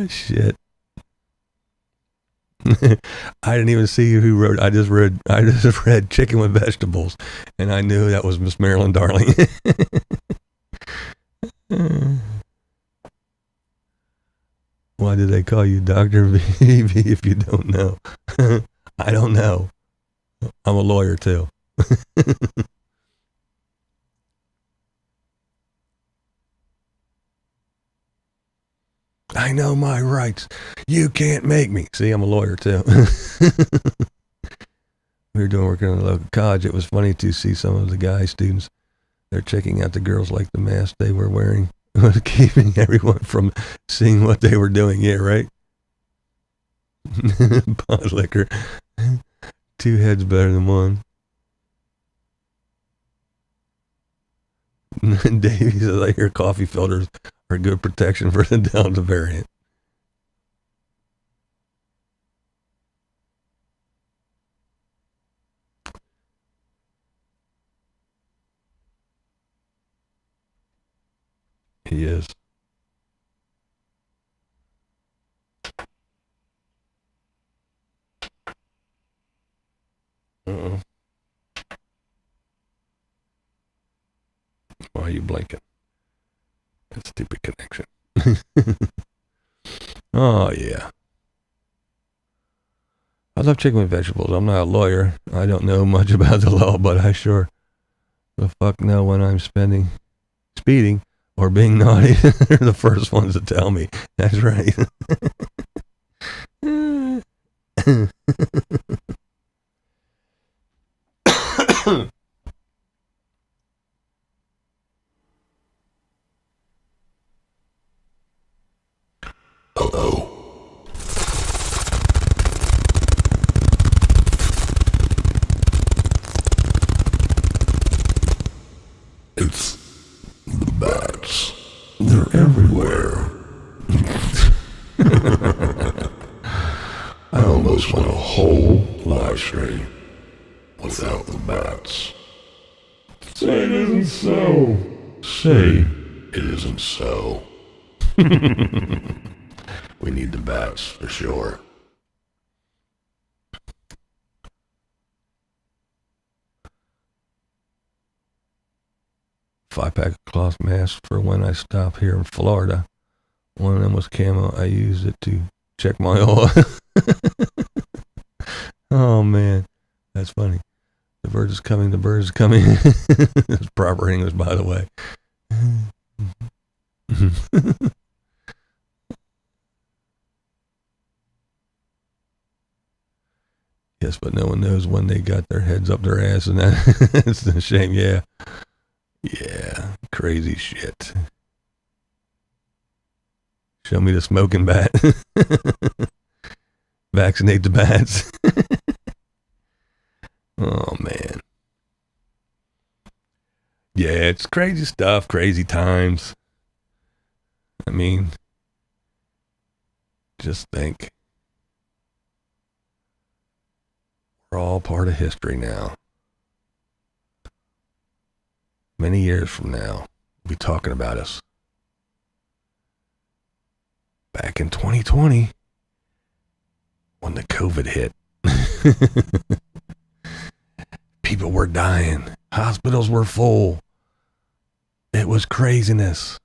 [SPEAKER 2] Shit. I didn't even see who wrote. I just read chicken with vegetables, and I knew that was Miss Marilyn Darling. Why did they call you Dr. VV if you don't know? I don't know. I'm a lawyer too. I know my rights. You can't make me. See, I'm a lawyer too. We were doing work in a local college. It was funny to see some of the guy students. They're checking out the girls like the mask they were wearing, keeping everyone from seeing what they were doing. Yeah, right? Pot liquor. 2 heads better than one. Davey says, I hear coffee filters are good protection for the Delta variant. He is. Uh-oh. Why are you blinking? That stupid connection. Oh, yeah. I love chicken with vegetables. I'm not a lawyer. I don't know much about the law, but I sure the fuck know when I'm speeding, or being naughty. They're the first ones to tell me. That's right.
[SPEAKER 5] Hello. It's the bats. They're everywhere. I almost went a whole live stream without the bats. Say it isn't so. Say it isn't so. We need the bats for sure.
[SPEAKER 2] Five-pack of cloth masks for when I stop here in Florida. One of them was camo. I used it to check my oil. Oh, man. That's funny. The bird is coming. The bird is coming. That's proper English, by the way. Yes, but no one knows when they got their heads up their ass, and that's a shame. Yeah. Yeah. Crazy shit. Show me the smoking bat. Vaccinate the bats. Oh, man. Yeah, it's crazy stuff, crazy times. I mean, just think. We're all part of history now. Many years from now, we'll be talking about us. Back in 2020, when the COVID hit, people were dying. Hospitals were full. It was craziness.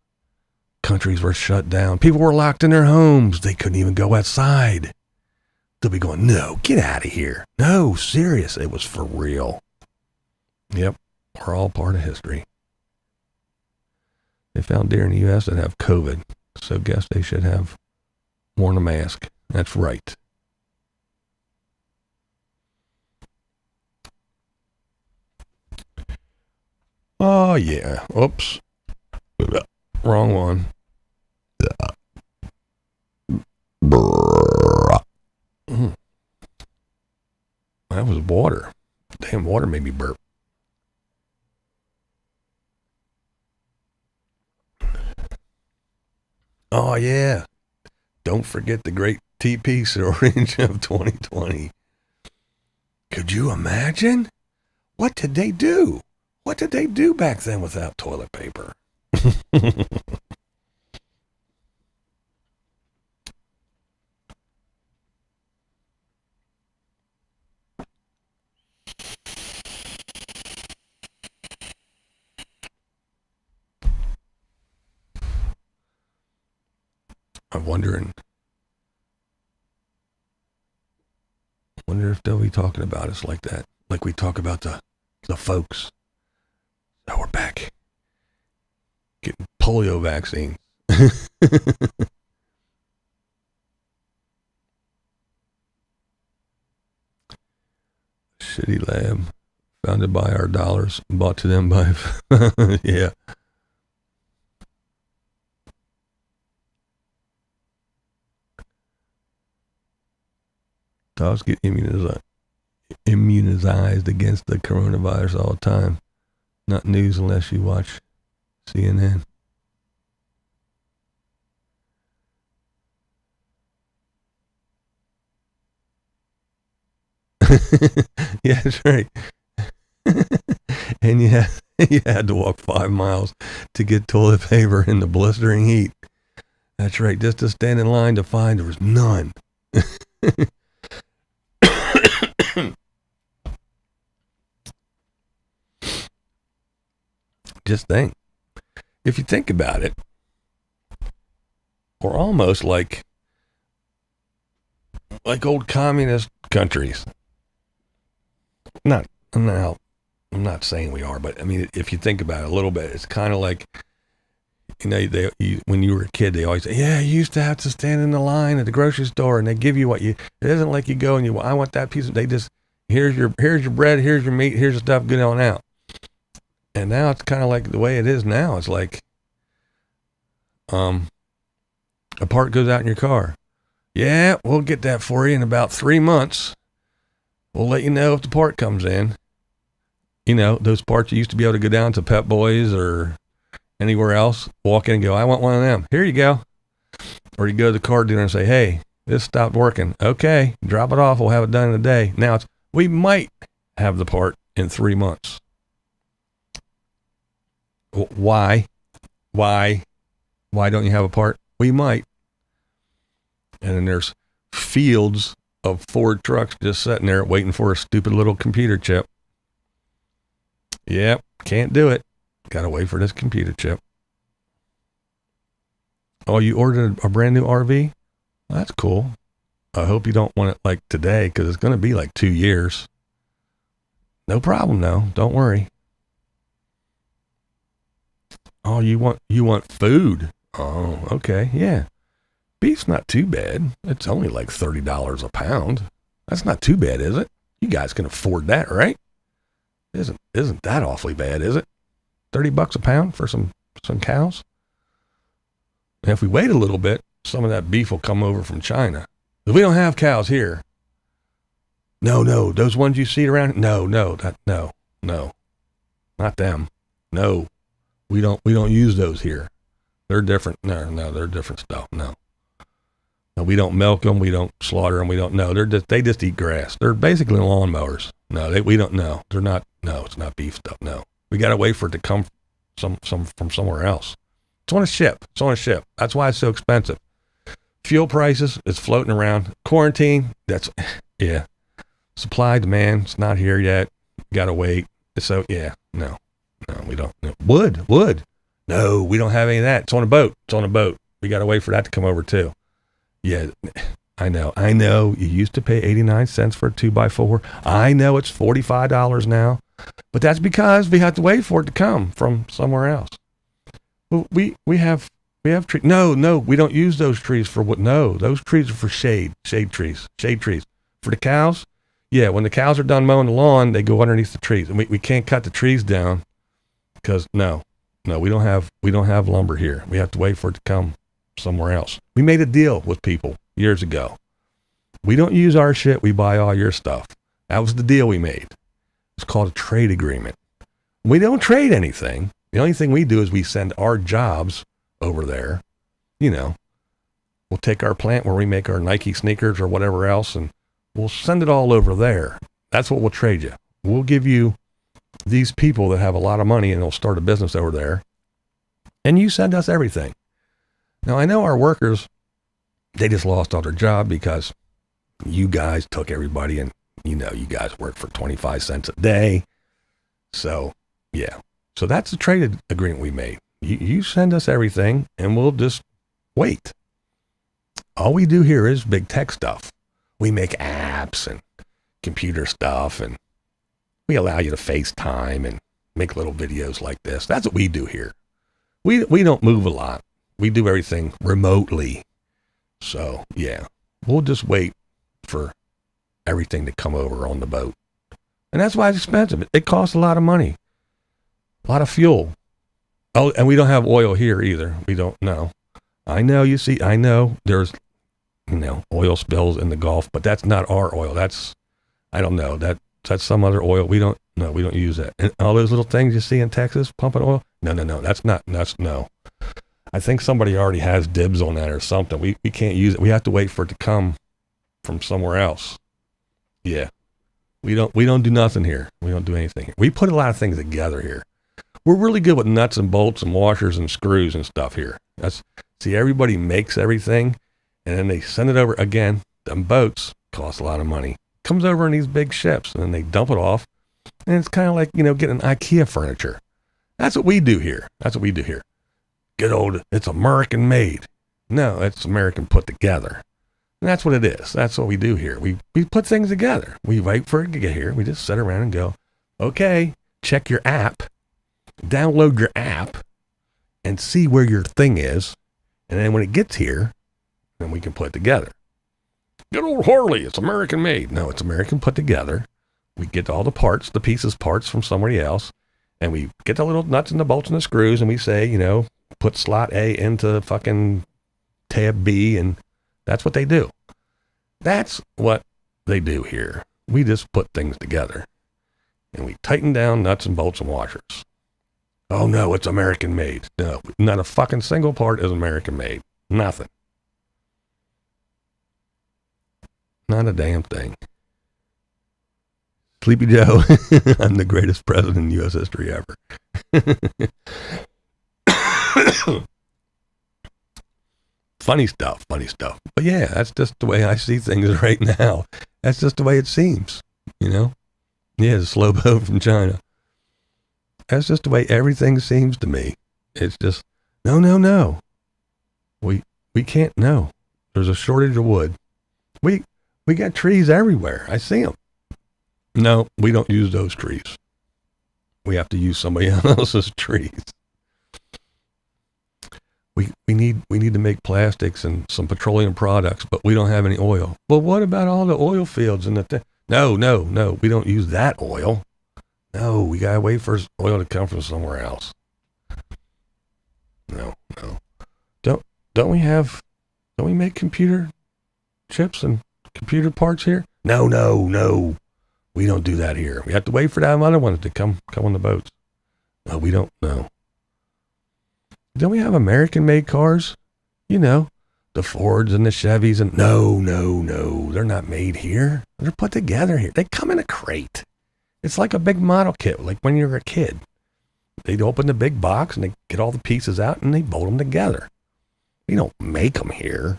[SPEAKER 2] Countries were shut down. People were locked in their homes. They couldn't even go outside. They'll be going, no, get out of here. No, serious. It was for real. Yep, we're all part of history. They found deer in the U.S. that have COVID, so guess they should have worn a mask. That's right. Oh, yeah. Oops. Wrong one. That was water. Damn, water made me burp. Oh, yeah. Don't forget the great TP shortage of 2020. Could you imagine? What did they do? What did they do back then without toilet paper? I'm wondering. I wonder if they'll be talking about us like that, like we talk about the folks. So we're back, getting polio vaccine. Shitty lab. Founded by our dollars. Bought to them by... yeah. Dogs get immunized against the coronavirus all the time. Not news unless you watch CNN. Yeah, that's right. And you had to walk 5 miles to get toilet paper in the blistering heat. That's right, just to stand in line to find there was none. Just think, if you think about it, we're almost like old communist countries. I'm not saying we are, but I mean, if you think about it a little bit, it's kind of like, you know, when you were a kid, they always say, yeah, you used to have to stand in the line at the grocery store and they give you it isn't like you go and I want that piece they just, here's your bread, here's your meat, here's the stuff, get on out. And now it's kind of like the way it is now. It's like, a part goes out in your car. Yeah, we'll get that for you in about 3 months. We'll let you know if the part comes in. You know, those parts you used to be able to go down to Pep Boys or anywhere else, walk in and go, I want one of them. Here you go. Or you go to the car dealer and say, hey, this stopped working. Okay, drop it off. We'll have it done in a day. Now we might have the part in 3 months. Why don't you have a part? We might. And then there's fields of Ford trucks just sitting there waiting for a stupid little computer chip. Yep, can't do it. Gotta wait for this computer chip. Oh, you ordered a brand new RV? Well, that's cool. I hope you don't want it like today, because it's going to be like 2 years. No problem, though. Don't worry. Oh, you want food? Oh, okay, yeah. Beef's not too bad. It's only like $30 a pound. That's not too bad, is it? You guys can afford that, right? Isn't that awfully bad, is it? $30 a pound for some cows? And if we wait a little bit, some of that beef will come over from China. We don't have cows here. No, those ones you see around. No, not them. No, we don't use those here. They're different. No, they're different stuff. No, we don't milk them. We don't slaughter them. We don't. No, they just eat grass. They're basically lawnmowers. No, we don't. No, they're not. No, it's not beef stuff. No, we got to wait for it to come from somewhere else. It's on a ship. That's why it's so expensive. Fuel prices, it's floating around. Quarantine, yeah. Supply, demand, it's not here yet. Got to wait. So, yeah, no, we don't. No. Wood. No, we don't have any of that. It's on a boat. We got to wait for that to come over too. Yeah, I know. You used to pay 89 cents for a 2x4. I know it's $45 now, but that's because we have to wait for it to come from somewhere else. Well, we have trees. No, we don't use those trees for what? No, those trees are for shade trees. For the cows, yeah, when the cows are done mowing the lawn, they go underneath the trees, and we can't cut the trees down because no, we don't have lumber here. We have to wait for it to come somewhere else. We made a deal with people years ago. We don't use our shit. We buy all your stuff. That was the deal we made. It's called a trade agreement. We don't trade anything. The only thing we do is we send our jobs over there. You know, we'll take our plant where we make our Nike sneakers or whatever else, and we'll send it all over there. That's what we'll trade you. We'll give you these people that have a lot of money and they'll start a business over there, and you send us everything. Now, I know our workers, they just lost all their job because you guys took everybody, and you guys work for 25 cents a day. So, yeah. So that's the trade agreement we made. You send us everything, and we'll just wait. All we do here is big tech stuff. We make apps and computer stuff, and we allow you to FaceTime and make little videos like this. That's what we do here. We don't move a lot. We do everything remotely. So, yeah, we'll just wait for everything to come over on the boat. And that's why it's expensive. It costs a lot of money, a lot of fuel. Oh, and we don't have oil here either. We don't know. I know, you see, I know there's, oil spills in the Gulf, but that's not our oil. That's, I don't know, that's some other oil. We don't use that. And all those little things you see in Texas pumping oil, no, no. I think somebody already has dibs on that or something. We can't use it. We have to wait for it to come from somewhere else. Yeah. We don't do nothing here. We don't do anything here. We put a lot of things together here. We're really good with nuts and bolts and washers and screws and stuff here. See, everybody makes everything, and then they send it over again. Them boats cost a lot of money. Comes over in these big ships, and then they dump it off, and it's kind of like, getting IKEA furniture. That's what we do here. Good old, it's American made. No, it's American put together. And that's what it is. That's what we do here. We put things together. We wait for it to get here. We just sit around and go, okay, check your app, download your app, and see where your thing is. And then when it gets here, then we can put it together. Good old Harley, it's American made. No, it's American put together. We get all the parts from somebody else, and we get the little nuts and the bolts and the screws, and we say, put slot A into fucking tab B, and that's what they do. That's what they do here. We just put things together, and we tighten down nuts and bolts and washers. Oh no, it's American made. No, not a fucking single part is American made. Nothing. Not a damn thing. Sleepy Joe, I'm the greatest president in U.S. history ever. Funny stuff. But yeah, that's just the way I see things right now. That's just the way it seems, Yeah, the slow boat from China. That's just the way everything seems to me. It's just, no. We can't, no. There's a shortage of wood. We got trees everywhere. I see them. No, we don't use those trees. We have to use somebody else's trees. We need to make plastics and some petroleum products, but we don't have any oil. Well, what about all the oil fields and No, we don't use that oil. No, we gotta wait for oil to come from somewhere else. No. Don't we make computer chips and computer parts here? No. We don't do that here. We have to wait for them other ones to come on the boats. No, we don't. No. Don't we have American-made cars? The Fords and the Chevys and no. They're not made here. They're put together here. They come in a crate. It's like a big model kit, like when you're a kid. They'd open the big box and they get all the pieces out and they bolt them together. You don't make them here.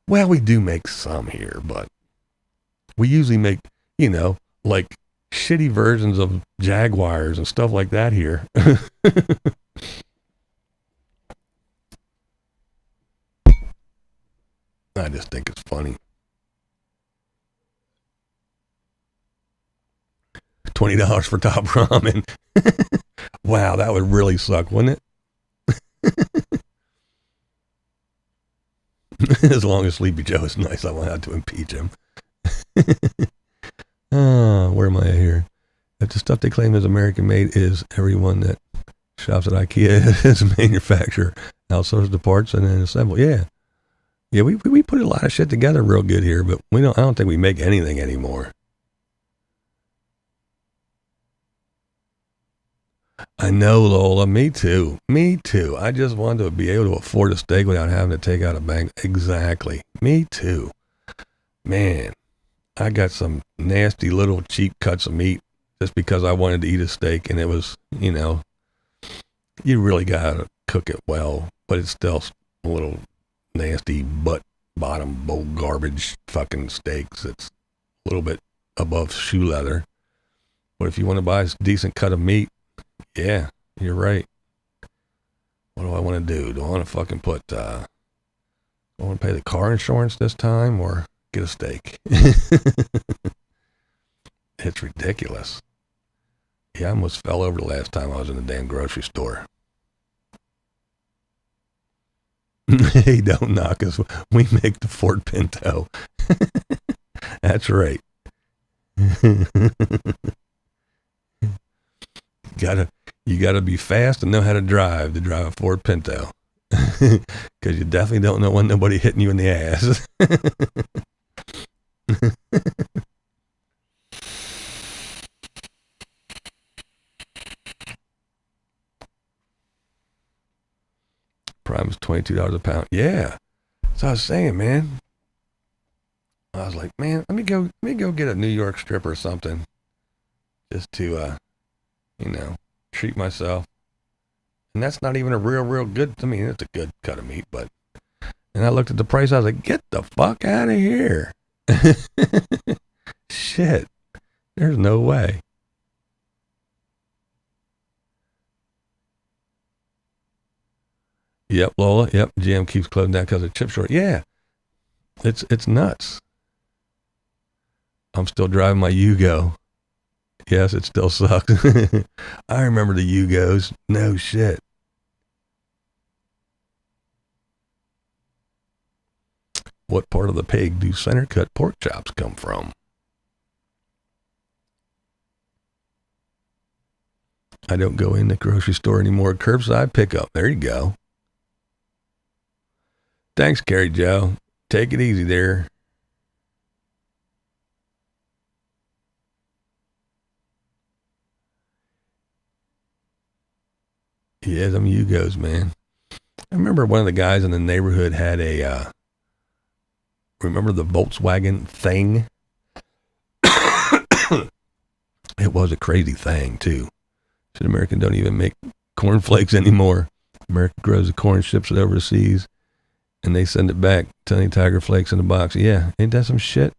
[SPEAKER 2] Well, we do make some here, but we usually make, like shitty versions of Jaguars and stuff like that here. I just think it's funny. $20 for top ramen. Wow, that would really suck, wouldn't it? As long as Sleepy Joe is nice, I won't have to impeach him. Where am I here? If the stuff they claim is American made is everyone that shops at IKEA is a manufacturer, outsources the parts and then assemble. Yeah, we put a lot of shit together real good here, but I don't think we make anything anymore. I know, Lola. Me too. I just wanted to be able to afford a steak without having to take out a bank. Exactly. Me too. Man, I got some nasty little cheap cuts of meat just because I wanted to eat a steak, and it was, you really gotta cook it well, but it's still a little nasty butt bottom bowl garbage fucking steaks. It's a little bit above shoe leather. But if you want to buy a decent cut of meat, yeah, you're right. What do I want to do? Do I want to fucking do I want to pay the car insurance this time or get a steak? It's ridiculous. Yeah, I almost fell over the last time I was in the damn grocery store. Hey, don't knock us. We make the Ford Pinto. That's right. You gotta be fast and know how to drive a Ford Pinto. Because you definitely don't know when nobody hitting you in the ass. Prime is $22 a pound. Yeah. So I was saying, man. I was like, man, let me go get a New York strip or something. Just to treat myself. And that's not even a real good, I mean, it's a good cut of meat, but, and I looked at the price, I was like, get the fuck out of here. Shit. There's no way. Yep, Lola. Yep, GM keeps closing down because of chip short. Yeah, it's nuts. I'm still driving my Yugo. Yes, it still sucks. I remember the Yugos. No shit. What part of the pig do center cut pork chops come from? I don't go in the grocery store anymore. Curbside pickup. There you go. Thanks, Carrie Joe. Take it easy there. Yeah, them Yugos, man. I remember one of the guys in the neighborhood had a, remember the Volkswagen thing? It was a crazy thing, too. Shit, American don't even make cornflakes anymore. America grows the corn, ships it overseas, and they send it back, Tony Tiger Flakes in a box. Yeah, ain't that some shit?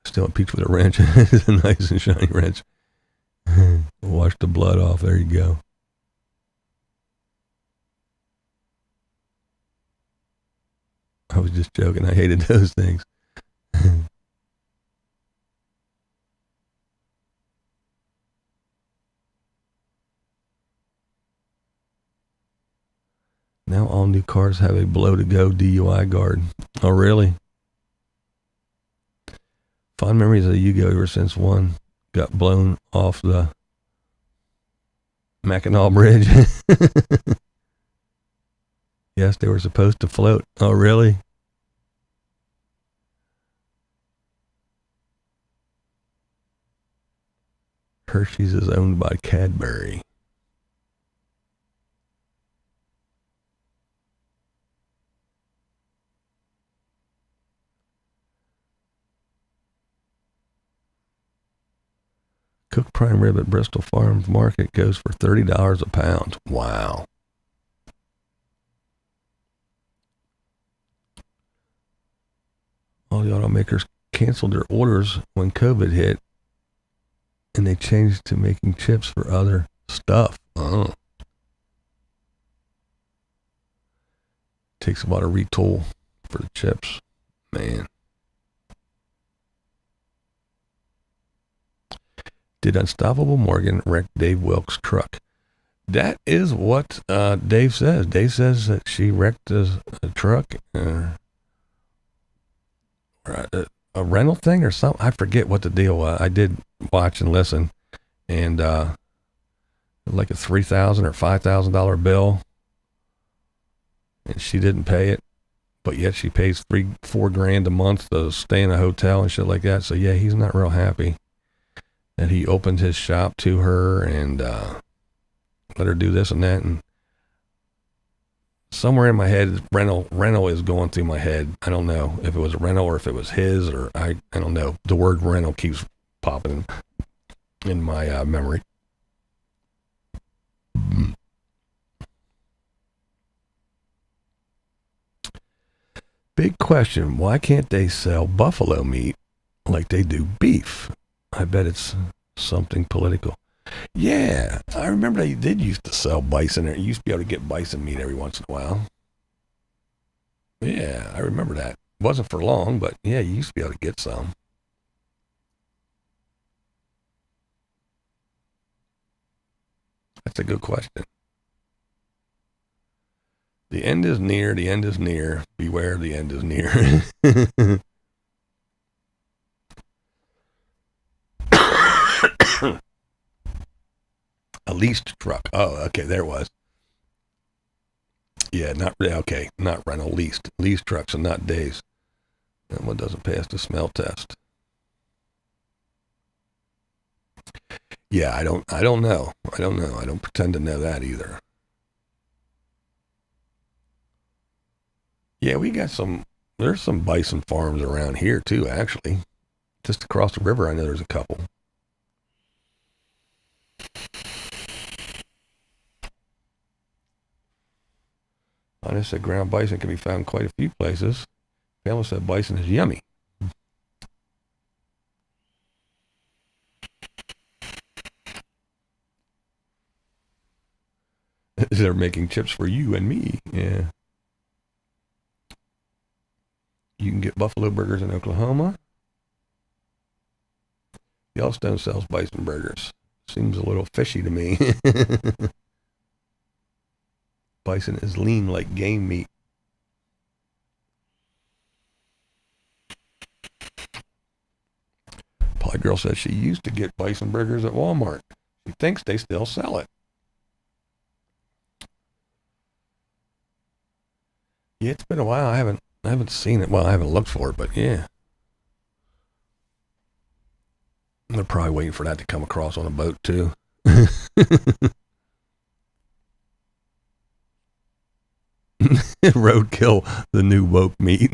[SPEAKER 2] Still a peach with a wrench. It's a nice and shiny wrench. Wash the blood off. There you go. I was just joking. I hated those things. Now all new cars have a blow-to-go DUI guard. Oh, really? Fond memories of the Yugo ever since one got blown off the Mackinac Bridge. Yes, they were supposed to float. Oh, really? Hershey's is owned by Cadbury. Cooked prime rib at Bristol Farms Market goes for $30 a pound. Wow. All the automakers canceled their orders when COVID hit, and they changed to making chips for other stuff. Oh. Takes a lot of retool for the chips. Man. Did Unstoppable Morgan wreck Dave Wilkes' truck? That is what Dave says. Dave says that she wrecked a truck, or a rental thing or something. I forget what the deal was. I did watch and listen, and like a $3,000 or $5,000 bill, and she didn't pay it, but yet she pays $4,000 a month to stay in a hotel and shit like that. So yeah, he's not real happy that he opened his shop to her and let her do this and that. And somewhere in my head, rental is going through my head. I don't know if it was a rental or if it was his, or I don't know. The word rental keeps popping in my memory. Big question. Why can't they sell buffalo meat like they do beef? I bet it's something political. Yeah, I remember they did used to sell bison. You used to be able to get bison meat every once in a while. Yeah, I remember that. It wasn't for long, but yeah, you used to be able to get some. That's a good question. The end is near. The end is near. Beware, the end is near. A leased truck. Oh, okay, there it was. Yeah, not okay, not rental, leased. Leased trucks and not days. And one doesn't pass the smell test. Yeah, I don't know. I don't pretend to know that either. Yeah, there's some bison farms around here too, actually. Just across the river, I know there's a couple. I said ground bison can be found quite a few places. Family said bison is yummy. They're making chips for you and me. Yeah. You can get buffalo burgers in Oklahoma. Yellowstone sells bison burgers. Seems a little fishy to me. Bison is lean like game meat. Polly Girl says she used to get bison burgers at Walmart. She thinks they still sell it. Yeah, it's been a while. I haven't seen it. Well, I haven't looked for it, but yeah. They're probably waiting for that to come across on a boat too. Roadkill, the new woke meat.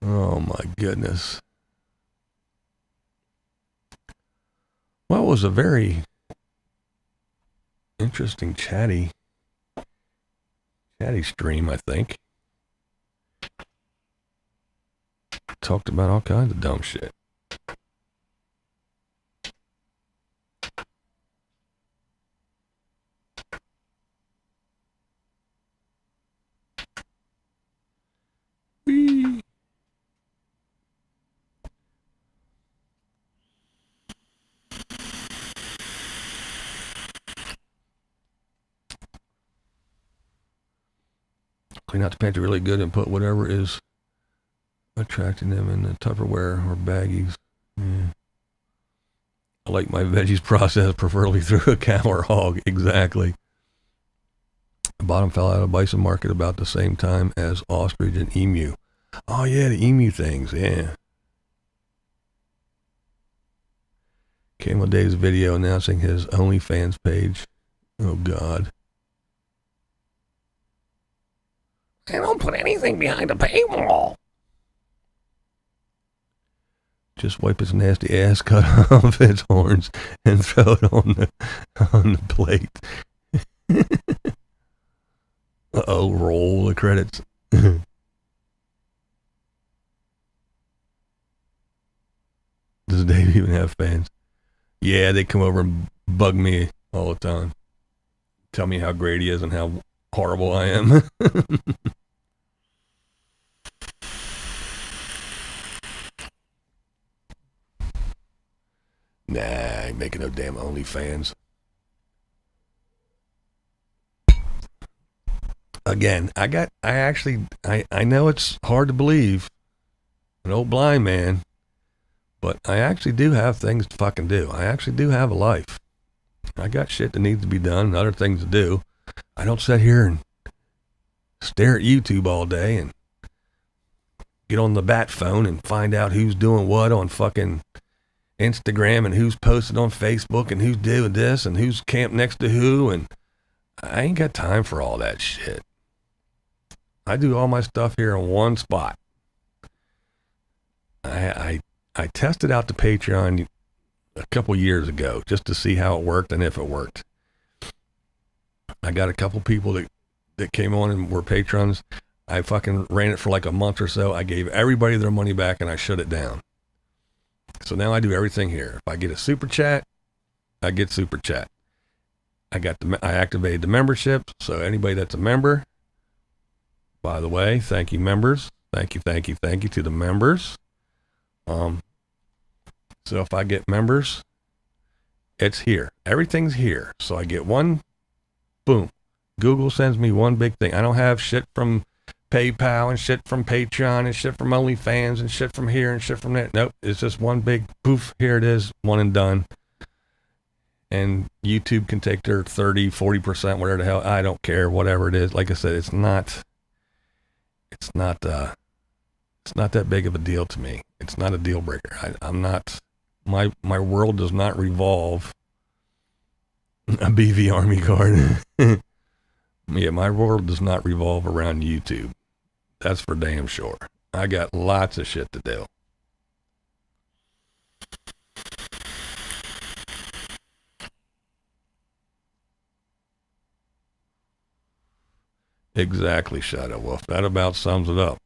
[SPEAKER 2] Oh my goodness. Well, it was a very interesting chatty stream, I think. Talked about all kinds of dumb shit. Whee! Clean out the pantry really good and put whatever is attracting them in the Tupperware or baggies. Yeah. I like my veggies processed, preferably through a cow or hog. Exactly. The bottom fell out of bison market about the same time as ostrich and emu. Oh yeah, the emu things, yeah. Came on Dave's video announcing his OnlyFans page. Oh God. I don't put anything behind a paywall. Just wipe his nasty ass, cut off its horns, and throw it on the plate. Uh-oh, roll the credits. Does Dave even have fans? Yeah, they come over and bug me all the time. Tell me how great he is and how horrible I am. Nah, I ain't making no damn OnlyFans. Again, I know it's hard to believe, an old blind man, but I actually do have things to fucking do. I actually do have a life. I got shit that needs to be done and other things to do. I don't sit here and stare at YouTube all day and get on the bat phone and find out who's doing what on fucking Instagram and who's posted on Facebook and who's doing this and who's camped next to who, and I ain't got time for all that shit. I do all my stuff here in one spot. I tested out the Patreon a couple years ago just to see how it worked and if it worked. I got a couple people that came on and were patrons. I fucking ran it for like a month or so. I gave everybody their money back and I shut it down. So now I do everything here. If I get a super chat, I get super chat. I activated the membership. So anybody that's a member, by the way, thank you members. Thank you to the members. So if I get members, it's here. Everything's here. So I get one, boom. Google sends me one big thing. I don't have shit from PayPal and shit from Patreon and shit from OnlyFans and shit from here and shit from there. Nope. It's just one big poof. Here it is. One and done. And YouTube can take their 30, 40%, whatever the hell. I don't care. Whatever it is. Like I said, it's not that big of a deal to me. It's not a deal breaker. I'm not, my world does not revolve a BV Army card. Yeah, my world does not revolve around YouTube. That's for damn sure. I got lots of shit to do. Exactly, Shadow Wolf. That about sums it up.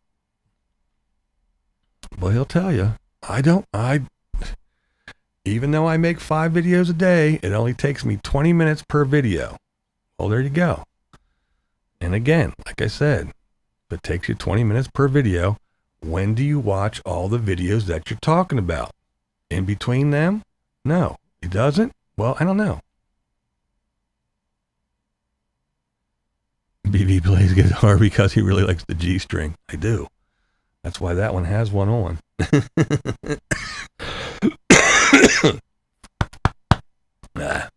[SPEAKER 2] But he'll tell you, even though I make 5 videos a day, it only takes me 20 minutes per video. Well, there you go. And again, like I said, if it takes you 20 minutes per video, when do you watch all the videos that you're talking about? In between them? No, it doesn't? Well, I don't know. BV plays guitar because he really likes the G string. I do. That's why that one has one on. Ah.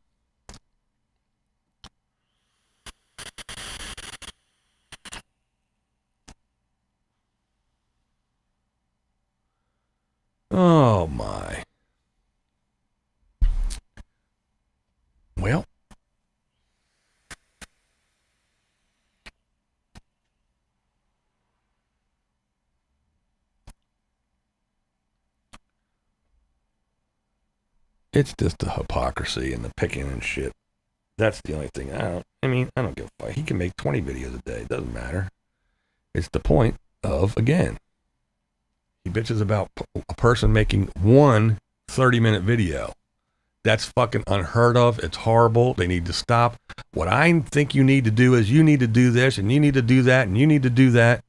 [SPEAKER 2] Oh my. Well, it's just the hypocrisy and the picking and shit. That's the only thing. I don't give a fuck. He can make 20 videos a day. It doesn't matter. It's the point of, again, he bitches about a person making one 30-minute video. That's fucking unheard of. It's horrible. They need to stop. What I think you need to do is you need to do this and you need to do that and you need to do that.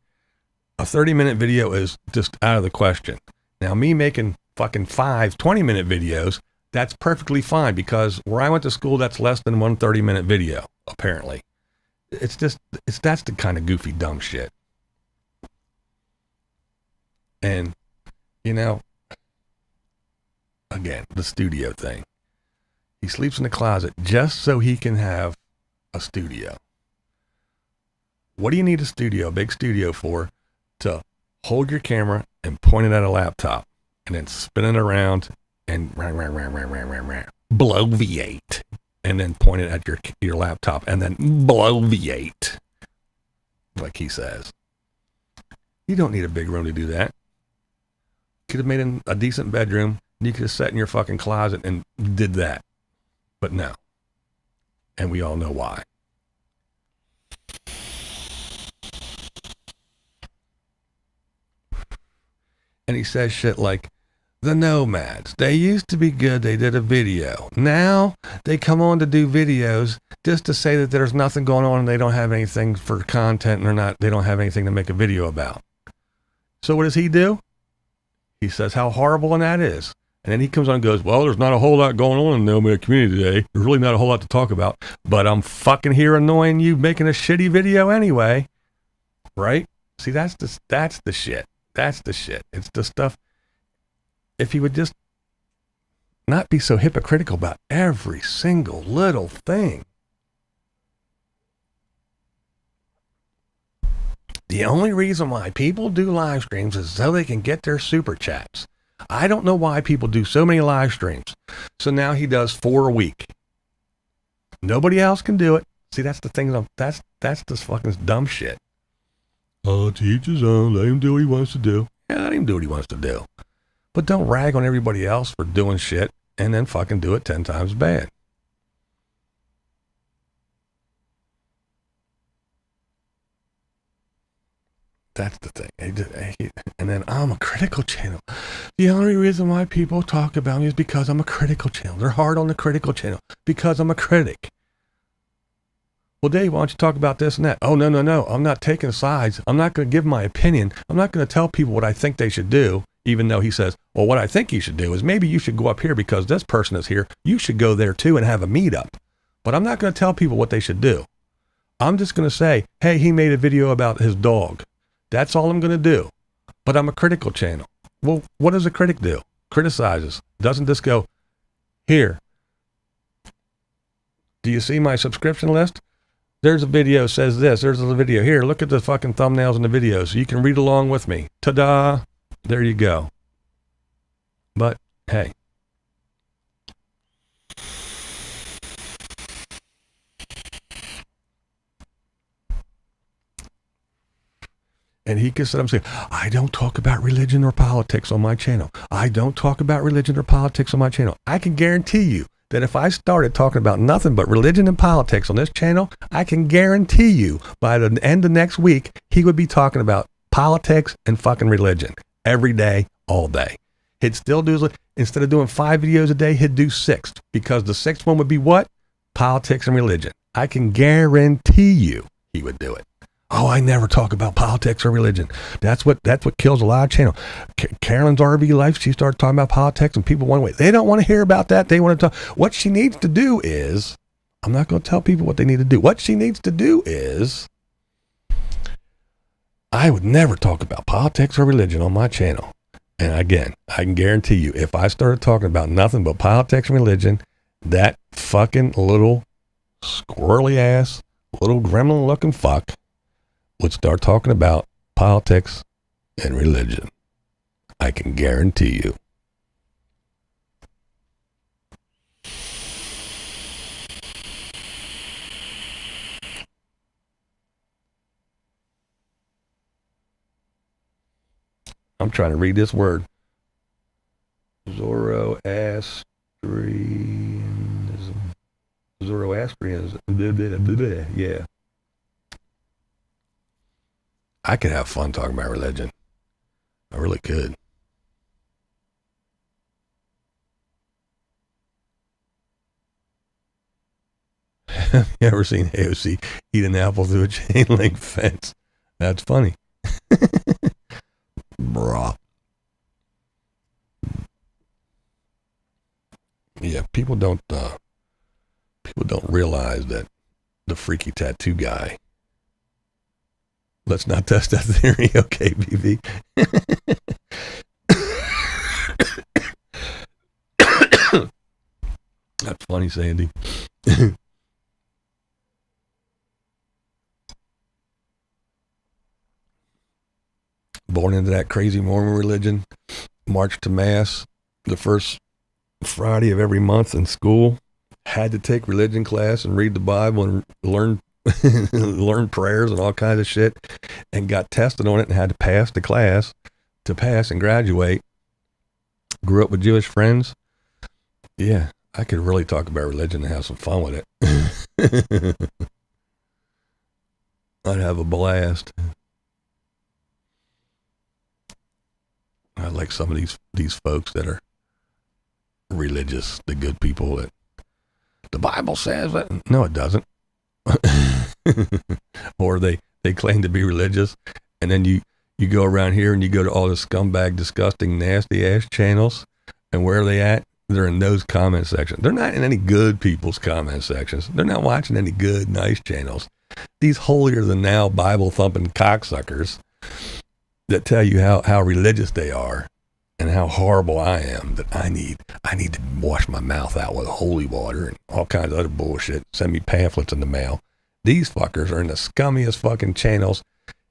[SPEAKER 2] A 30-minute video is just out of the question. Now, me making fucking 5 20-minute videos, that's perfectly fine because where I went to school, that's less than one 30-minute video, apparently. That's the kind of goofy, dumb shit. And, again, the studio thing. He sleeps in the closet just so he can have a studio. What do you need a big studio for? To hold your camera and point it at a laptop and then spin it around and bloviate and then point it at your laptop and then bloviate, like he says. You don't need a big room to do that. Could have made a decent bedroom. You could have sat in your fucking closet and did that. But no. And we all know why. And he says shit like, the Nomads, they used to be good. They did a video. Now they come on to do videos just to say that there's nothing going on and they don't have anything for content and they don't have anything to make a video about. So what does he do? He says how horrible and that is. And then he comes on and goes, well, there's not a whole lot going on in the Nomad community today. There's really not a whole lot to talk about, but I'm fucking here annoying you making a shitty video anyway. Right? See, that's the shit. That's the shit. It's the stuff. If he would just not be so hypocritical about every single little thing. The only reason why people do live streams is so they can get their super chats. I don't know why people do so many live streams. So now he does 4 a week. Nobody else can do it. See, that's the thing. That's this fucking dumb shit. Oh, to each his own. Let him do what he wants to do. Yeah, let him do what he wants to do. But don't rag on everybody else for doing shit and then fucking do it 10 times bad. That's the thing. And then I'm a critical channel. The only reason why people talk about me is because I'm a critical channel. They're hard on the critical channel because I'm a critic. well, Dave, why don't you talk about this and that? Oh, no. I'm not taking sides. I'm not going to give my opinion. I'm not going to tell people what I think they should do, even though he says, well, what I think you should do is maybe you should go up here because this person is here. You should go there too and have a meetup. But I'm not going to tell people what they should do. I'm just going to say, hey, he made a video about his dog. That's all I'm going to do. But I'm a critical channel. Well, what does a critic do? Criticizes. Doesn't just go, here. Do you see my subscription list? There's a video says this. There's a video here. Look at the fucking thumbnails in the videos. You can read along with me. Ta-da. There you go. But, hey. And he can sit up and say, I don't talk about religion or politics on my channel. I don't talk about religion or politics on my channel. I can guarantee you that if I started talking about nothing but religion and politics on this channel, I can guarantee you by the end of next week, he would be talking about politics and fucking religion every day, all day. He'd still do, instead of doing 5 videos a day, he'd do 6, because the 6th one would be what? Politics and religion. I can guarantee you he would do it. Oh, I never talk about politics or religion. That's what kills a lot of channels. Carolyn's RV life, she started talking about politics and people want to wait. They don't want to hear about that. They want to talk. What she needs to do is, I'm not going to tell people what they need to do. What she needs to do is, I would never talk about politics or religion on my channel. And again, I can guarantee you, if I started talking about nothing but politics and religion, that fucking little squirrely ass, little gremlin looking fuck would start talking about politics and religion. I can guarantee you. I'm trying to read this word. Zoroastrianism. Zoroastrianism. Yeah. I could have fun talking about religion. I really could. You ever seen AOC eat an apple through a chain link fence? That's funny. Bruh. Yeah, people don't realize that the freaky tattoo guy. Let's not test that theory, okay, BB? That's funny, Sandy. Born into that crazy Mormon religion, marched to Mass the first Friday of every month in school, had to take religion class and read the Bible and learn learn prayers and all kinds of shit, and got tested on it and had to pass the class to pass and graduate. Grew up with Jewish friends. Yeah, I could really talk about religion and have some fun with it. I'd have a blast. I like some of these folks that are religious, the good people that the Bible says that. No, it doesn't. Or they claim to be religious, and then you go around here and you go to all the scumbag, disgusting, nasty ass channels, and where are they at? They're in those comment sections. They're not in any good people's comment sections. They're not watching any good, nice channels. These holier than thou Bible thumping cocksuckers that tell you how religious they are and how horrible I am, that I need to wash my mouth out with holy water and all kinds of other bullshit. Send me pamphlets in the mail. These fuckers are in the scummiest fucking channels,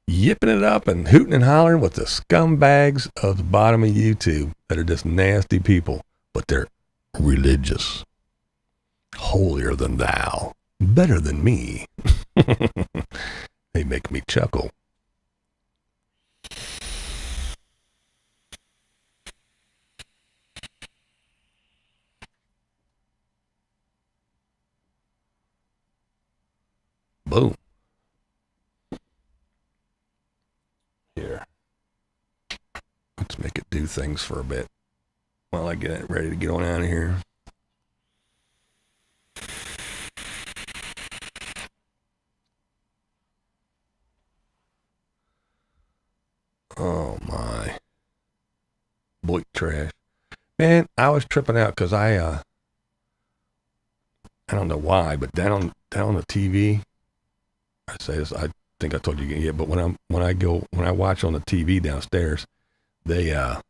[SPEAKER 2] yipping it up and hooting and hollering with the scumbags of the bottom of YouTube that are just nasty people, but they're religious. Holier than thou. Better than me. They make me chuckle. Boom. Here. Let's make it do things for a bit while I get ready to get on out of here. Oh my. Boy, trash. Man, I was tripping out because I don't know why, but down on the TV, I say this, I think I told you again, yeah, but when I watch on the TV downstairs, they, I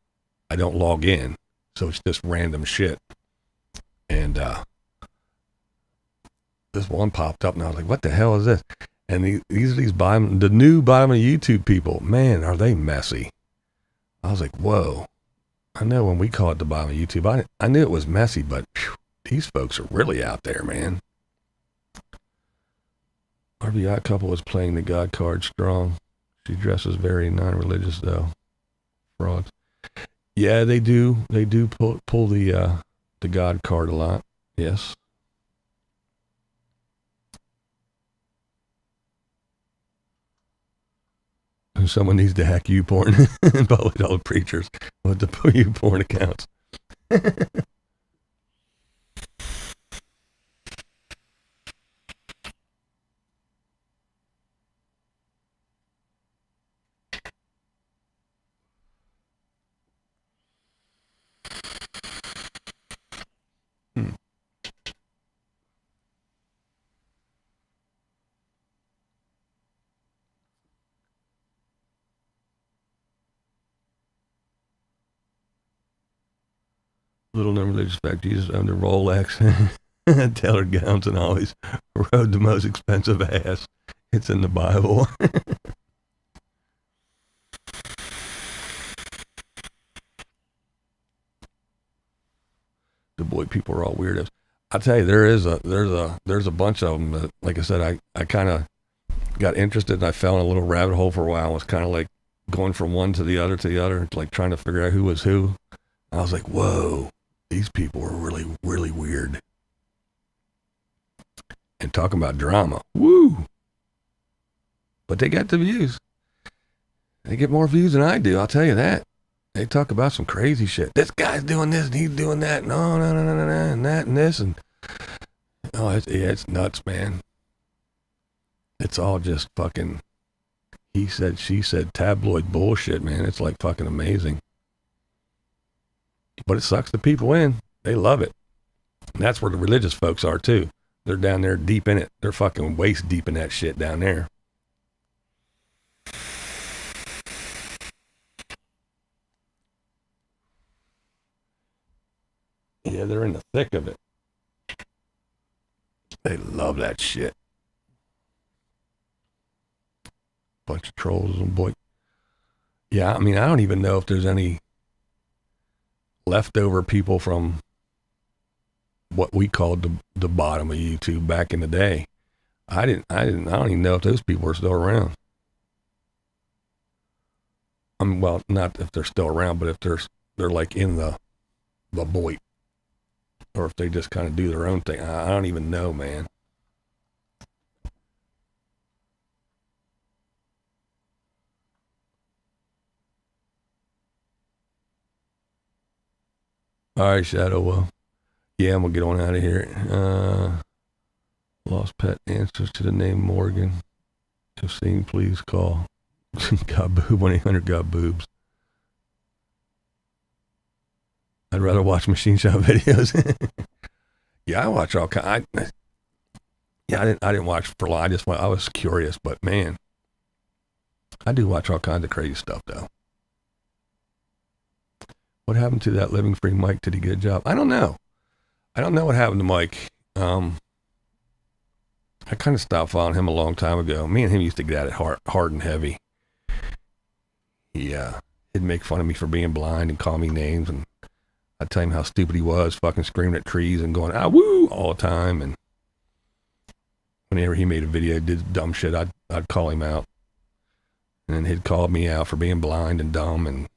[SPEAKER 2] don't log in. So it's just random shit. And, this one popped up and I was like, what the hell is this? And the new bottom of YouTube people, man, are they messy. I was like, whoa. I know when we call it the bottom of YouTube, I knew it was messy, but phew, these folks are really out there, man. RBI couple was playing the God card strong. She dresses very non-religious though. Frauds. Yeah, they do pull the God card a lot. Yes. Someone needs to hack YouPorn and publish all the preachers with the YouPorn accounts. Little known religious fact, Jesus owned a Rolex, tailored gowns, and always rode the most expensive ass. It's in the Bible. The boy people are all weirdos. I tell you, there's a bunch of them that, like I said, I kind of got interested and I fell in a little rabbit hole for a while. I was kind of like going from one to the other, like trying to figure out who was who. I was like, whoa. These people are really, really weird. And talking about drama. Woo! But they got the views. They get more views than I do, I'll tell you that. They talk about some crazy shit. This guy's doing this and he's doing that. No, and that and this. And oh, it's nuts, man. It's all just fucking he said, she said tabloid bullshit, man. It's like fucking amazing. But it sucks the people in. They love it. And that's where the religious folks are too. They're down there deep in it. They're fucking waist deep in that shit down there. Yeah, they're in the thick of it. They love that shit. Bunch of trolls and boy. Yeah, I mean, I don't even know if there's any leftover people from what we called the bottom of YouTube back in the day. I don't even know if those people are still around. Well, not if they're still around, but if they're like in the void, or if they just kind of do their own thing. I don't even know, man. All right, Shadow. Well, yeah, I'm gonna get on out of here. Lost pet answers to the name Morgan. If seen, please call. Got boob 1-800 got boobs. I'd rather watch machine shop videos. Yeah, I watch all kind. I didn't watch for long. I was curious, but man, I do watch all kinds of crazy stuff though. What happened to that Living Free Mike? Did he get a job? I don't know. I don't know what happened to Mike. I kind of stopped following him a long time ago. Me and him used to get at it hard and heavy. He'd make fun of me for being blind and call me names, and I'd tell him how stupid he was, fucking screaming at trees and going, ah, woo, all the time. And whenever he made a video, did dumb shit, I'd call him out. And then he'd call me out for being blind and dumb and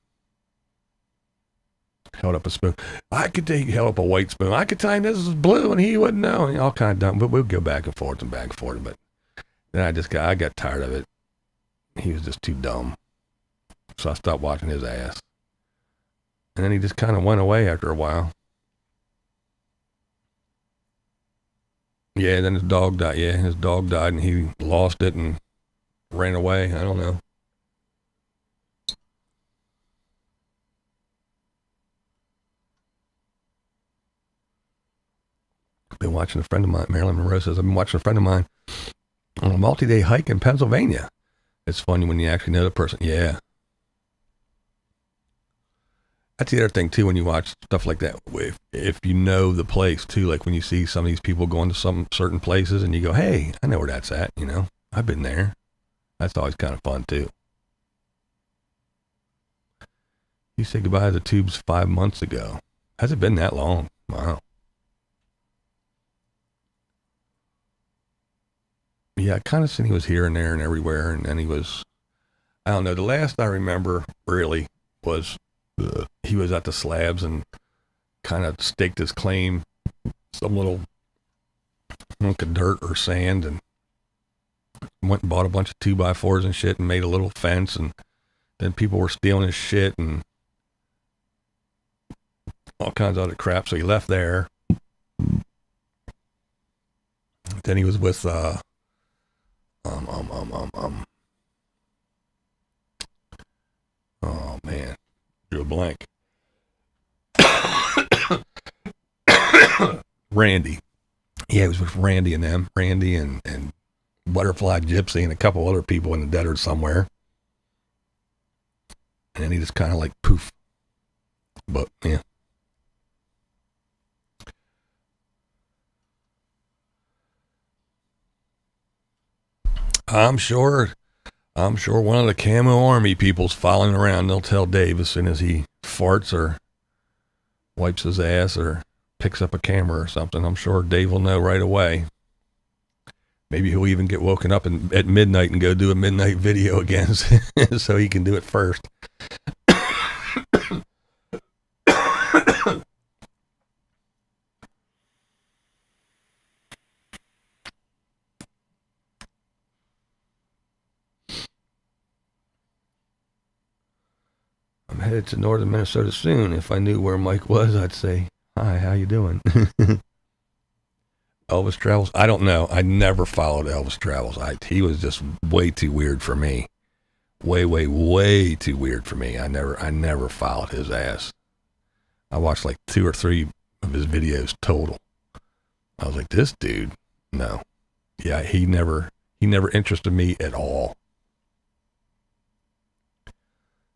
[SPEAKER 2] held up a spoon. Held up a white spoon. I could tell him this is blue and he wouldn't know. And all kind of dumb, but we'll go back and forth. But then I got tired of it. He was just too dumb. So I stopped watching his ass. And then he just kind of went away after a while. Yeah, then his dog died. Yeah, his dog died and he lost it and ran away. I don't know. Been watching a friend of mine, Marilyn Monroe says, I've been watching a friend of mine on a multi-day hike in Pennsylvania. It's funny when you actually know the person. Yeah. That's the other thing too, when you watch stuff like that, if you know the place too, like when you see some of these people going to some certain places and you go, hey, I know where that's at, you know, I've been there. That's always kind of fun too. You said goodbye to the Tubes 5 months ago. Has it been that long? Wow. Yeah, I kind of seen he was here and there and everywhere, and then he was, I don't know, the last I remember really was he was at the slabs and kind of staked his claim, some little hunk of dirt or sand, and went and bought a bunch of 2x4s and shit and made a little fence, and then people were stealing his shit and all kinds of other crap, so he left there. Then he was with oh man, drew a blank. Randy. Yeah, he was with Randy and them. Randy and Butterfly Gypsy and a couple other people in the desert somewhere. And then he just kind of like poof. But yeah. I'm sure one of the camo army people's following around. They'll tell Dave as soon as he farts or wipes his ass or picks up a camera or something. I'm sure Dave will know right away. Maybe he'll even get woken up at midnight and go do a midnight video again so he can do it first. I'm headed to northern Minnesota soon. If I knew where Mike was, I'd say, hi, how you doing? Elvis Travels? I don't know. I never followed Elvis Travels. He was just way too weird for me. Way too weird for me. I never followed his ass. I watched like 2 or 3 of his videos total. I was like, this dude, no. Yeah, he never interested me at all.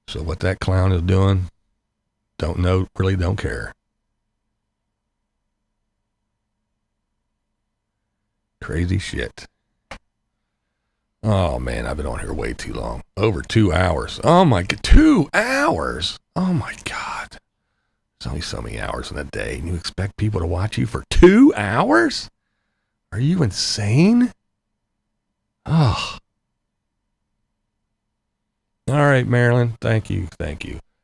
[SPEAKER 2] So what that clown is doing, don't know, really don't care. Crazy shit. Oh man, I've been on here way too long. Over 2 hours. Oh my god, 2 hours. Oh my god. There's only so many hours in a day, and you expect people to watch you for 2 hours? Are you insane? Oh. All right, Marilyn. Thank you.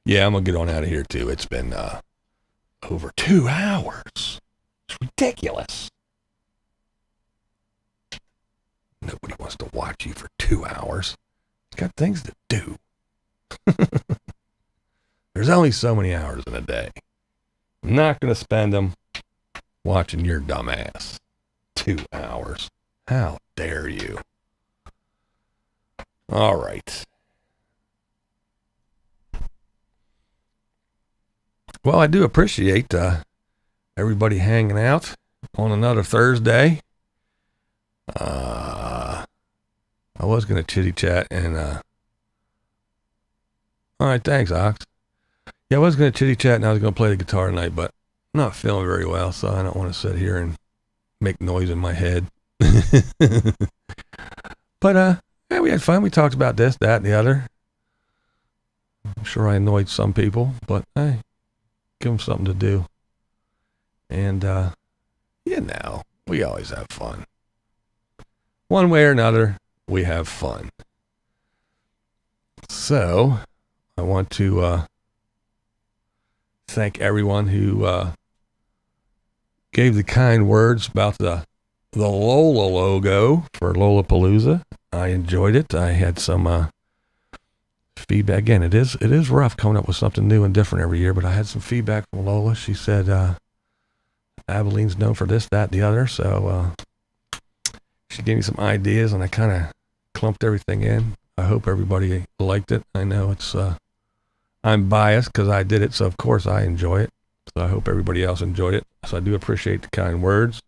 [SPEAKER 2] Yeah, I'm gonna get on out of here too. It's been over 2 hours. It's ridiculous. Nobody wants to watch you for 2 hours. Got things to do. There's only so many hours in a day. I'm not going to spend them watching your dumb ass. 2 hours. How dare you? All right. Well, I do appreciate everybody hanging out on another Thursday. I was going to chitty chat and, all right, thanks, Ox. Yeah, I was going to chitty chat and I was going to play the guitar tonight, but I'm not feeling very well, so I don't want to sit here and make noise in my head. But, yeah, we had fun. We talked about this, that, and the other. I'm sure I annoyed some people, but hey, give them something to do. And, you know, we always have fun. One way or another, we have fun. So, I want to thank everyone who gave the kind words about the Lola logo for Lollapalooza. I enjoyed it. I had some feedback. Again, it is rough coming up with something new and different every year, but I had some feedback from Lola. She said Abilene's known for this, that, and the other, so she gave me some ideas, and I kind of clumped everything in. I hope everybody liked it. I know it's, I'm biased because I did it, so of course I enjoy it. So I hope everybody else enjoyed it. So I do appreciate the kind words.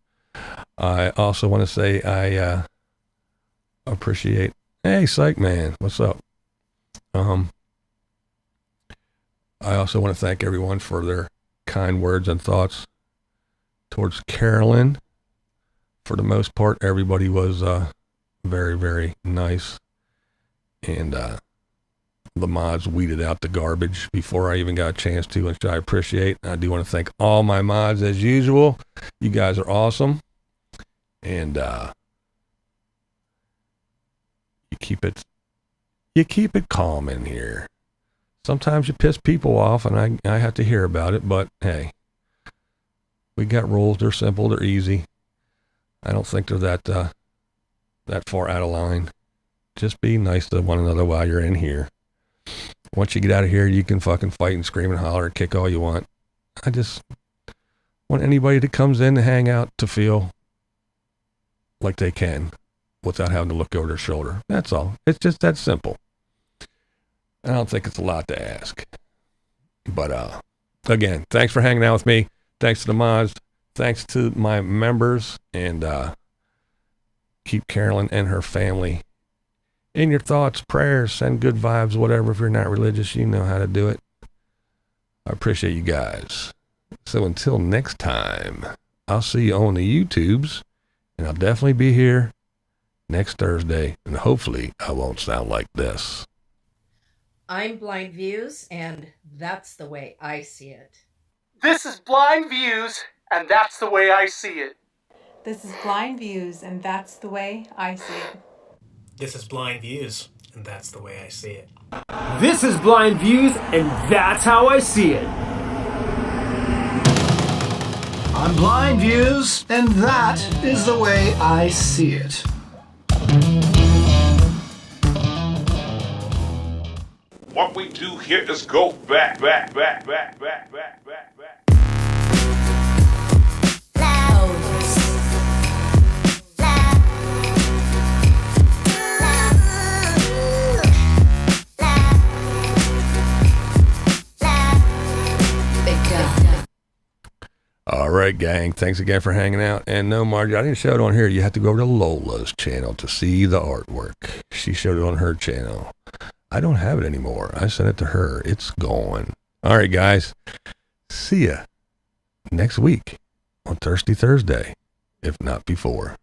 [SPEAKER 2] I also want to say I appreciate, hey, Psych Man, what's up? I also want to thank everyone for their kind words and thoughts towards Carolyn. For the most part, everybody was very, very nice. And the mods weeded out the garbage before I even got a chance to, which I appreciate. I do want to thank all my mods as usual. You guys are awesome. And you keep it calm in here. Sometimes you piss people off, and I have to hear about it, but hey, we got rules. They're simple. They're easy. I don't think they're that far out of line. Just be nice to one another while you're in here. Once you get out of here, you can fucking fight and scream and holler and kick all you want. I just want anybody that comes in to hang out to feel like they can without having to look over their shoulder. That's all. It's just that simple. I don't think it's a lot to ask. But again, thanks for hanging out with me. Thanks to the mods. Thanks to my members. And keep Carolyn and her family in your thoughts, prayers, send good vibes, whatever. If you're not religious, you know how to do it. I appreciate you guys. So until next time, I'll see you on the YouTubes, and I'll definitely be here next Thursday, and hopefully I won't sound like this.
[SPEAKER 6] I'm BlindViews, and that's the way I see it.
[SPEAKER 7] This is BlindViews, and that's the way I see it.
[SPEAKER 8] This is BlindViews, and that's the way I see it.
[SPEAKER 9] This is BlindViews, and that's the way I see it.
[SPEAKER 10] This is BlindViews, and that's how I see it.
[SPEAKER 7] I'm BlindViews, and that is the way I see it.
[SPEAKER 5] What we do here is go back.
[SPEAKER 2] All right, gang. Thanks again for hanging out. And no, Margie, I didn't show it on here. You have to go over to Lola's channel to see the artwork. She showed it on her channel. I don't have it anymore. I sent it to her. It's gone. All right, guys. See ya next week on Thirsty Thursday, if not before.